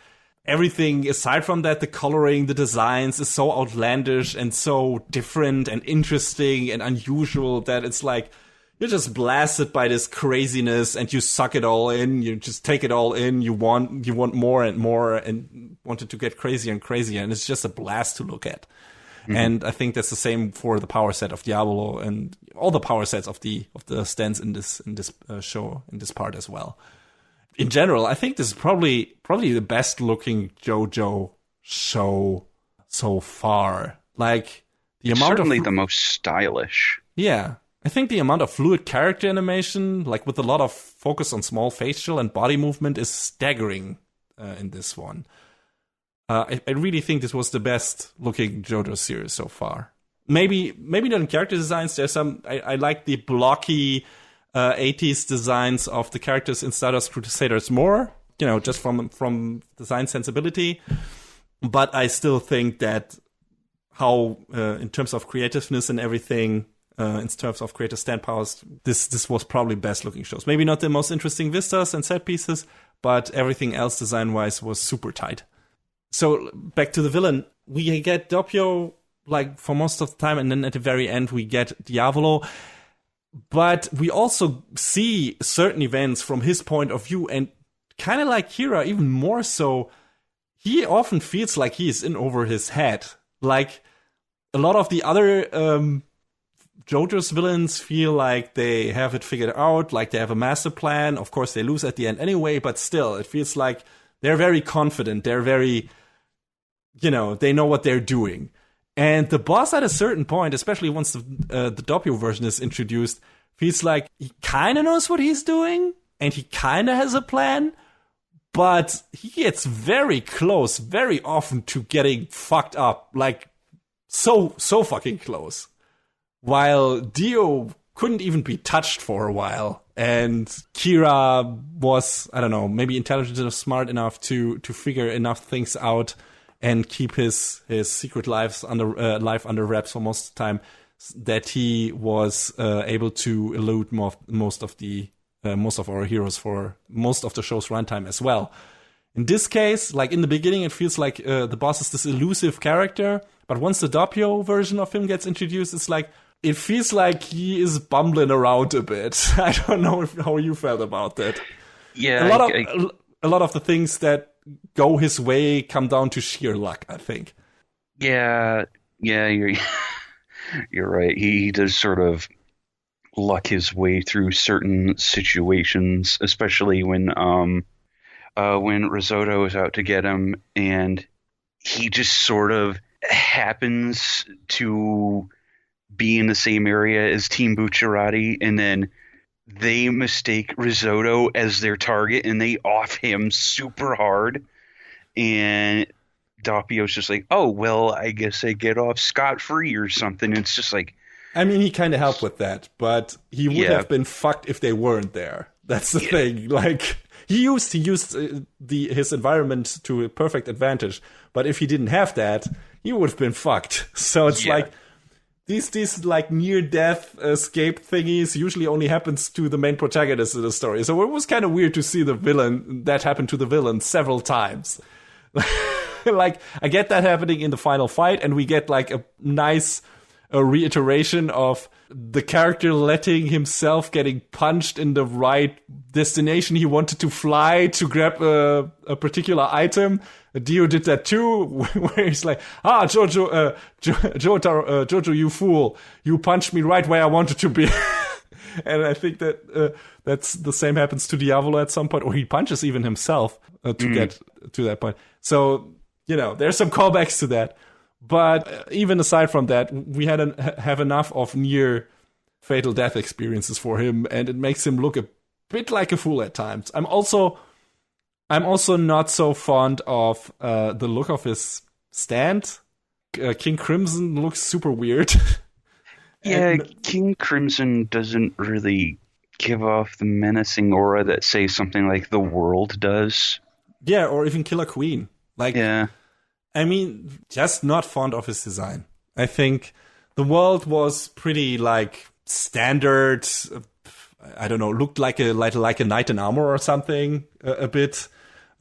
everything aside from that, the coloring, the designs is so outlandish and so different and interesting and unusual that it's like you're just blasted by this craziness and you suck it all in, you just take it all in, you want more and more and want it to get crazier and crazier, and it's just a blast to look at. Mm-hmm. And I think that's the same for the power set of Diavolo and all the power sets of the stands in this show, in this part as well. In general, I think this is probably the best looking JoJo show so far. Like, the amount certainly the most stylish. Yeah. I think the amount of fluid character animation, like with a lot of focus on small facial and body movement, is staggering in this one. I really think this was the best looking JoJo series so far. Maybe not in character designs. There's some I like the blocky 80s designs of the characters in Stardust Crusaders more, just from design sensibility. But I still think that how in terms of creativeness and everything, in terms of creative stand powers, this was probably best looking shows. Maybe not the most interesting vistas and set pieces, but everything else design wise was super tight. So back to the villain, we get Doppio like for most of the time, and then at the very end we get Diavolo. But we also see certain events from his point of view, and kind of like Kira, even more so, he often feels like he is in over his head. Like, a lot of the other JoJo's villains feel like they have it figured out, like they have a master plan. Of course, they lose at the end anyway, but still, it feels like they're very confident. They're very, they know what they're doing. And the boss at a certain point, especially once the Doppio version is introduced, feels like he kind of knows what he's doing, and he kind of has a plan, but he gets very close very often to getting fucked up, like so fucking close. While Dio couldn't even be touched for a while, and Kira was, I don't know, maybe intelligent or smart enough to figure enough things out and keep his secret life under wraps for most of the time, that he was able to elude most of our heroes for most of the show's runtime as well. In this case, like in the beginning, it feels like the boss is this elusive character, but once the Doppio version of him gets introduced, it's like it feels like he is bumbling around a bit. I don't know how you felt about that. Yeah, a lot of the things that go his way come down to sheer luck, I think. Yeah, you're right. He does sort of luck his way through certain situations, especially when Risotto is out to get him, and he just sort of happens to be in the same area as Team Bucciarati, and then they mistake Risotto as their target, and they off him super hard. And Doppio's just like, oh, well, I guess I get off scot-free or something. It's just like... I mean, he kind of helped with that, but he would have been fucked if they weren't there. That's the thing. Like, he used his environment to a perfect advantage, but if he didn't have that, he would have been fucked. So it's like... These like near-death escape thingies usually only happens to the main protagonist of the story. So it was kind of weird to see that happen to the villain several times. Like, I get that happening in the final fight, and we get like a nice reiteration of the character letting himself getting punched in the right destination he wanted to fly to grab a particular item. Dio did that too, where he's like, Jojo, Jojo, you fool. You punched me right where I wanted to be. And I think that that's the same happens to Diavolo at some point, or he punches even himself to get to that point. So, there's some callbacks to that. But even aside from that, we have enough of near fatal death experiences for him, and it makes him look a bit like a fool at times. I'm also not so fond of the look of his stand. King Crimson looks super weird. Yeah, King Crimson doesn't really give off the menacing aura that, say, something like The World does. Yeah, or even Killer Queen. Yeah. I mean, just not fond of his design. I think The World was pretty, standard. I don't know, looked like a knight in armor or something, a bit.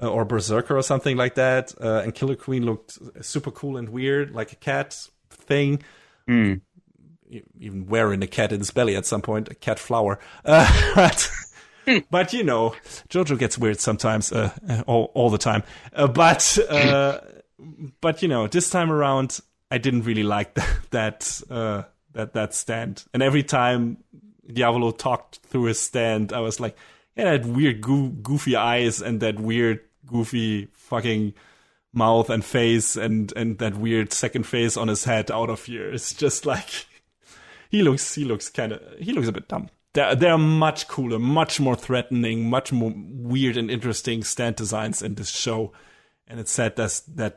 Or Berserker or something like that. And Killer Queen looked super cool and weird, like a cat thing. Even wearing a cat in his belly at some point, a cat flower. But JoJo gets weird sometimes, all the time. But this time around, I didn't really like that stand. And every time Diavolo talked through his stand, I was like, yeah, that weird goofy eyes and that weird goofy fucking mouth and face and that weird second face on his head out of here. It's just like he looks a bit dumb. There are much cooler, much more threatening, much more weird and interesting stand designs in this show, and it's sad that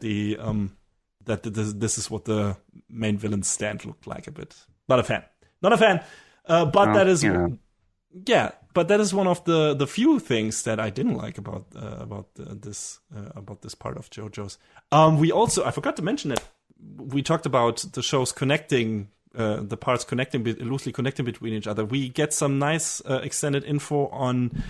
this is what the main villain's stand looked like a bit. Not a fan. But that is But that is one of the few things that I didn't like about this part of JoJo's. I forgot to mention it. We talked about the shows connecting the parts loosely connecting between each other. We get some nice extended info on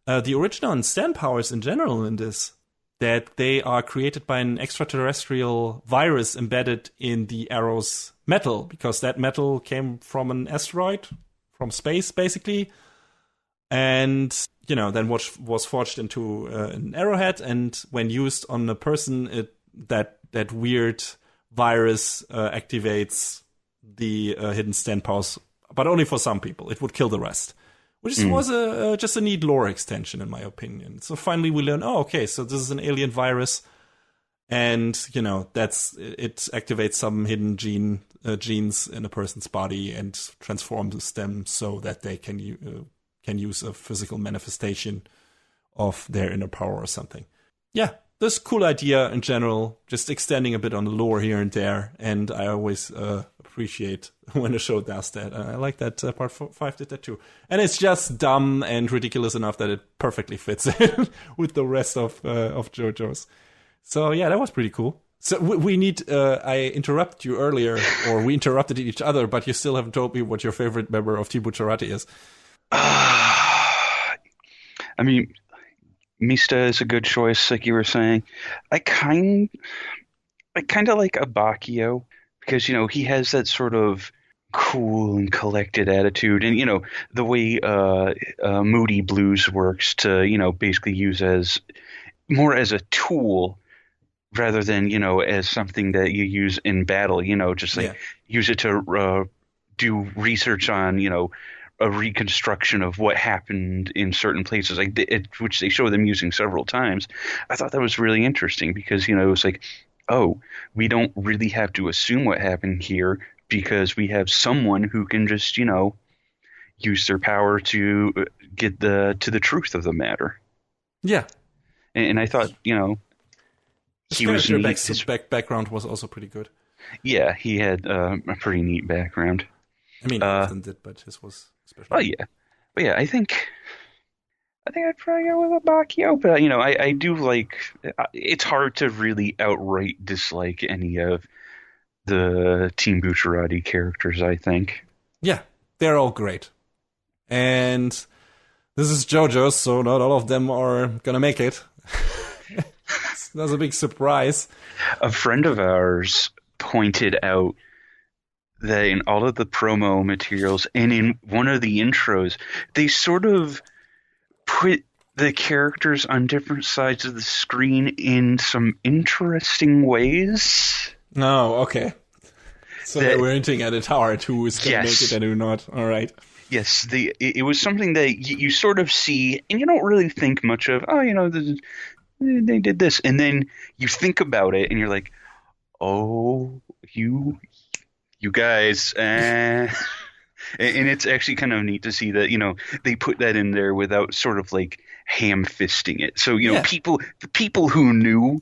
the original and stand powers in general in this. That they are created by an extraterrestrial virus embedded in the arrow's metal, because that metal came from an asteroid from space, basically. And, then was forged into an arrowhead, and when used on a person, that weird virus activates the hidden stand powers, but only for some people. It would kill the rest, which was just a neat lore extension, in my opinion. So finally we learn, so this is an alien virus, and, it activates some hidden genes in a person's body and transforms them so that they can use a physical manifestation of their inner power or something. Yeah, this cool idea in general, just extending a bit on the lore here and there, and I always appreciate when a show does that. I like that Part 5 did that too. And it's just dumb and ridiculous enough that it perfectly fits in with the rest of JoJo's. So yeah, that was pretty cool. So we need, I interrupted you earlier, or we interrupted each other, but you still haven't told me what your favorite member of Team Bucciarati is. I mean, Mista is a good choice, like you were saying. I kind of like Abakio because, he has that sort of cool and collected attitude, and, the way Moody Blues works to, basically use as more as a tool rather than, as something that you use in battle, just use it to do research on, a reconstruction of what happened in certain places, which they show them using several times. I thought that was really interesting because, it was like oh, we don't really have to assume what happened here because we have someone who can just, use their power to get to the truth of the matter. Yeah. And I thought, His he was character neat. background was also pretty good. Yeah, he had a pretty neat background. I mean, all of them did, but his was especially. Oh yeah, but yeah, I think I'd probably go with a Bakio. But I do like. It's hard to really outright dislike any of the Team Bucciarati characters. I think. Yeah, they're all great, and this is JoJo, so not all of them are gonna make it. That's a big surprise. A friend of ours pointed out that in all of the promo materials and in one of the intros, they sort of put the characters on different sides of the screen in some interesting ways. Oh, okay. So they were hinting at it hard, who is going to make it and who not. All right. Yes, it was something that you sort of see, and you don't really think much of, they did this. And then you think about it, and you're like, oh, you guys. And it's actually kind of neat to see that, they put that in there without sort of like ham-fisting it. So, the people who knew.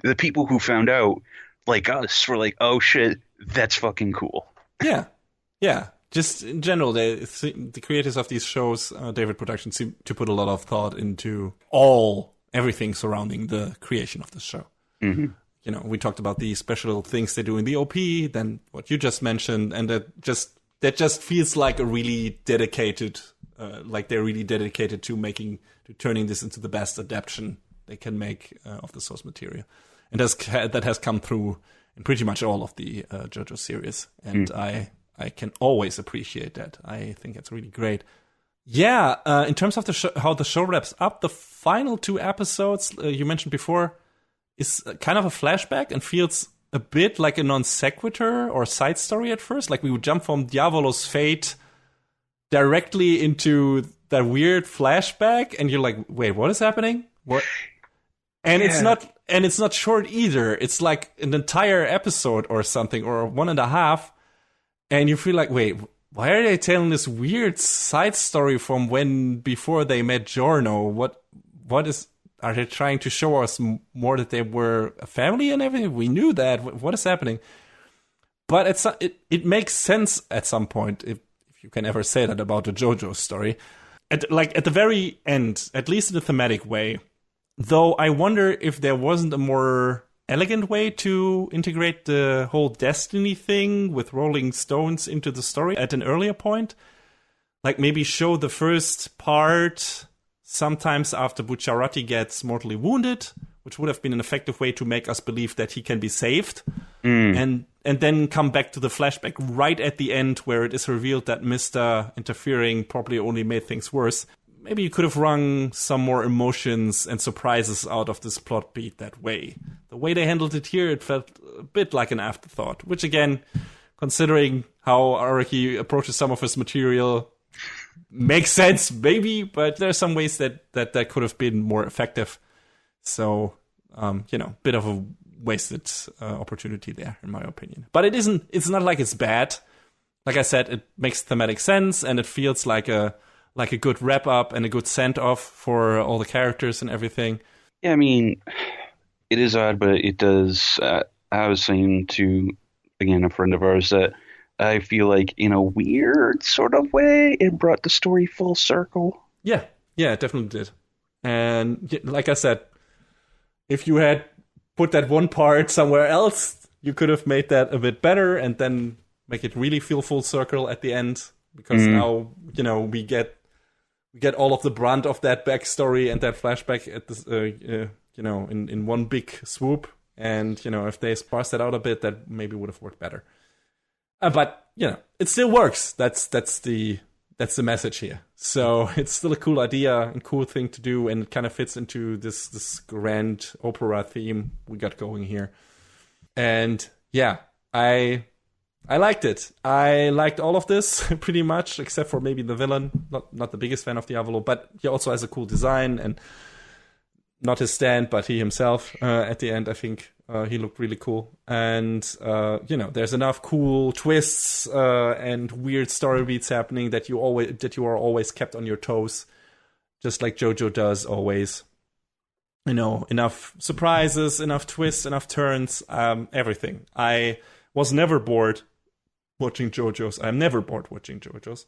The people who found out, like us, were like, oh, shit, that's fucking cool. Yeah. Yeah. Just in general, the creators of these shows, David Productions, seem to put a lot of thought into everything surrounding the creation of the show. Mm-hmm. We talked about the special things they do in the OP, then what you just mentioned, and that just feels like a really dedicated, like they're really dedicated to turning this into the best adaptation they can make of the source material, and that has come through in pretty much all of the JoJo series, and I can always appreciate that. I think it's really great. Yeah, in terms of how the show wraps up, the final 2 episodes you mentioned before is kind of a flashback and feels a bit like a non sequitur or side story at first. Like we would jump from Diavolo's fate directly into that weird flashback, and you're like, wait, what is happening? What? And it's not short either. It's like an entire episode or something, or 1.5, and you feel like, wait, why are they telling this weird side story from before they met Giorno? Are they trying to show us more that they were a family and everything? We knew that. What is happening? But it makes sense at some point, if you can ever say that about the JoJo story. At the very end, at least in a thematic way. Though I wonder if there wasn't a more elegant way to integrate the whole destiny thing with rolling stones into the story at an earlier point. Like maybe show the first part sometimes after Bucciarati gets mortally wounded, which would have been an effective way to make us believe that he can be saved. And then come back to the flashback right at the end where it is revealed that Mr. Interfering probably only made things worse. Maybe you could have wrung some more emotions and surprises out of this plot beat that way. The way they handled it here, it felt a bit like an afterthought, which again, considering how Araki approaches some of his material, makes sense, maybe, but there are some ways that could have been more effective. So, bit of a wasted opportunity there, in my opinion. But it's not like it's bad. Like I said, it makes thematic sense, and it feels like a good wrap up and a good send off for all the characters and everything. Yeah, I mean, it is odd, but it does. I was saying to, again, a friend of ours that I feel like in a weird sort of way, it brought the story full circle. Yeah, it definitely did. And like I said, if you had put that one part somewhere else, you could have made that a bit better and then make it really feel full circle at the end. Because now, we get all of the brunt of that backstory and that flashback at this, in one big swoop. And, if they sparse that out a bit, that maybe would have worked better. But, it still works. That's the message here. So it's still a cool idea and cool thing to do, and it kind of fits into this grand opera theme we got going here. And yeah, I liked it. I liked all of this pretty much, except for maybe the villain. Not the biggest fan of Diavolo, but he also has a cool design, and not his stand, but he himself at the end, I think, He looked really cool. And, there's enough cool twists and weird story beats happening that you are always kept on your toes, just like JoJo does always. Enough surprises, enough twists, enough turns, everything. I was never bored watching JoJo's. I'm never bored watching JoJo's.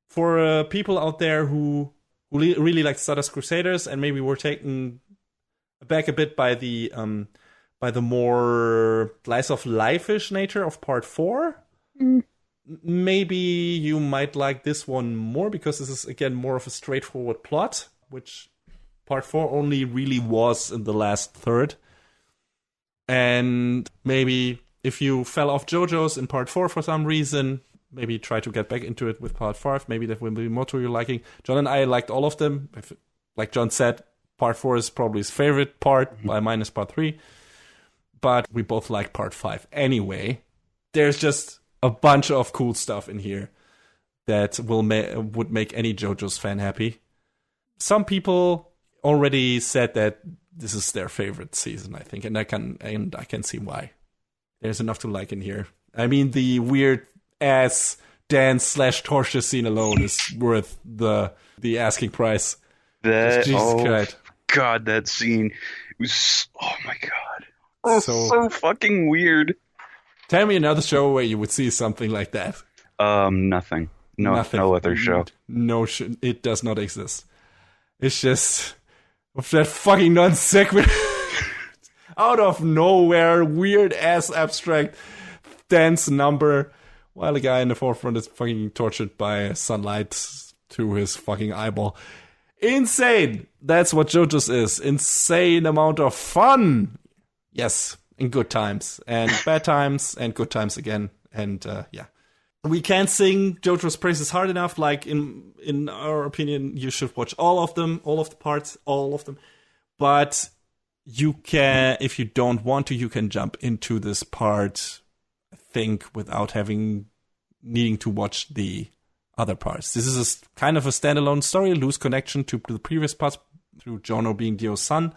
For people out there who really like Stardust Crusaders and maybe were taken back a bit by the more slice of life-ish nature of part 4, maybe you might like this one more, because this is again more of a straightforward plot, which part 4 only really was in the last third. And maybe if you fell off JoJo's in part 4 for some reason, maybe try to get back into it with part 5. Maybe that will be more to your liking. John and I liked all of them. Like John said, part 4 is probably his favorite part, by minus part 3. But we both like part 5 anyway. There's just a bunch of cool stuff in here that would make any JoJo's fan happy. Some people already said that this is their favorite season, I think, and I can see why. There's enough to like in here. I mean, the weird ass dance / torture scene alone is worth the asking price. God, that scene was, oh my god, so fucking weird. Tell me another show where you would see something like that. Nothing. No other show. No, it does not exist. It's just of that fucking non sequitur out of nowhere, weird ass abstract dance number, while the guy in the forefront is fucking tortured by sunlight through his fucking eyeball. Insane. That's what JoJo's is. Insane amount of fun. Yes, in good times and bad times and good times again. And we can't sing JoJo's praises hard enough. Like in our opinion, you should watch all of them, all of the parts, all of them. But you can, if you don't want to, you can jump into this part, I think, without needing to watch the other parts. This is kind of a standalone story, loose connection to the previous parts through Jono being Dio's son.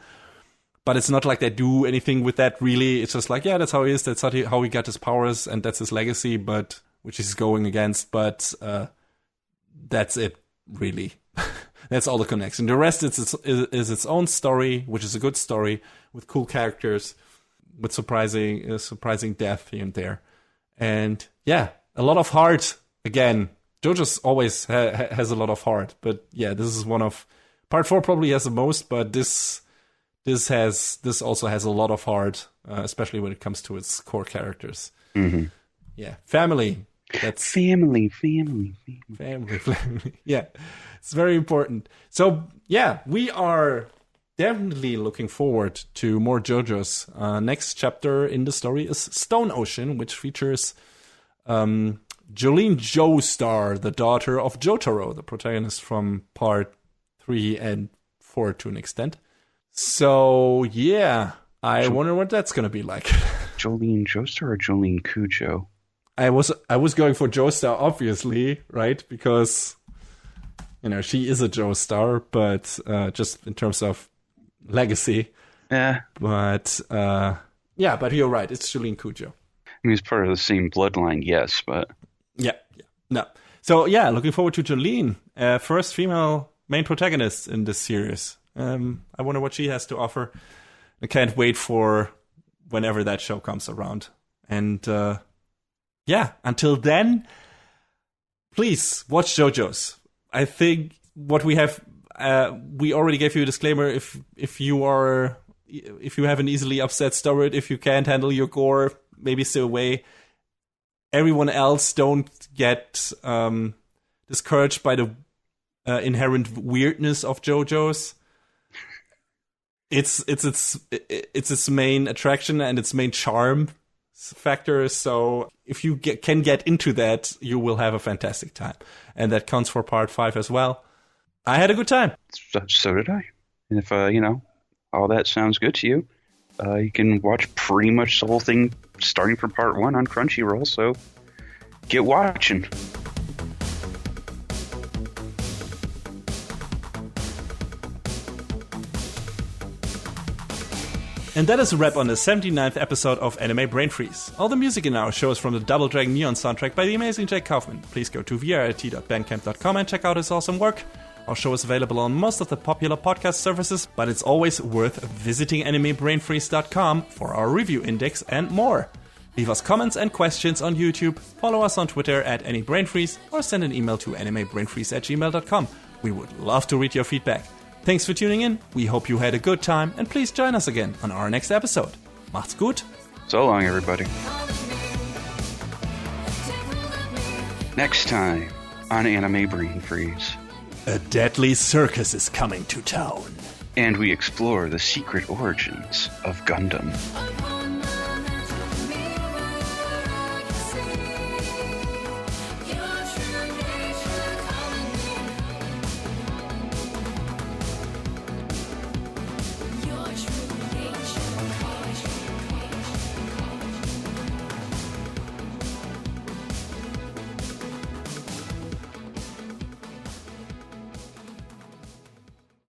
But it's not like they do anything with that, really. It's just like, yeah, that's how he is. That's how he got his powers, and that's his legacy, which he's going against. But that's it, really. That's all the connection. The rest is its own story, which is a good story with cool characters, with surprising death here and there, and yeah, a lot of heart. Again, JoJo's always has a lot of heart, but yeah, this is one of part 4 probably has the most, but this also has a lot of heart, especially when it comes to its core characters. Mm-hmm. Yeah, family. That's family. Yeah, it's very important. So yeah, we are definitely looking forward to more JoJo's. Next chapter in the story is Stone Ocean, which features Jolene Joestar, the daughter of Jotaro, the protagonist from part 3 and 4 to an extent. So yeah, I wonder what that's gonna be like. Jolene Joestar or Jolene Cujo? I was going for Joestar, obviously, right? Because she is a Joestar, but just in terms of legacy. Yeah. But but you're right. It's Jolene Cujo. I mean, it's part of the same bloodline, yes, but yeah. No. So yeah, looking forward to Jolene, first female main protagonist in this series. I wonder what she has to offer. I can't wait for whenever that show comes around. And until then, please watch JoJo's. I think what we have, we already gave you a disclaimer. If you have an easily upset stomach, if you can't handle your gore, maybe stay away. Everyone else, don't get discouraged by the inherent weirdness of JoJo's. It's its main attraction and its main charm factor. So if you can get into that, you will have a fantastic time, and that counts for part 5 as well. I had a good time. So did I. And if all that sounds good to you, you can watch pretty much the whole thing starting from part 1 on Crunchyroll. So get watching. And that is a wrap on the 79th episode of Anime Brain Freeze. All the music in our show is from the Double Dragon Neon soundtrack by the amazing Jake Kaufman. Please go to vrit.bandcamp.com and check out his awesome work. Our show is available on most of the popular podcast services, but it's always worth visiting animebrainfreeze.com for our review index and more. Leave us comments and questions on YouTube, follow us on Twitter at AnyBrainFreeze, or send an email to animebrainfreeze@gmail.com. We would love to read your feedback. Thanks for tuning in, we hope you had a good time, and please join us again on our next episode. Macht's gut! So long, everybody. Next time on Anime Brain Freeze. A deadly circus is coming to town. And we explore the secret origins of Gundam.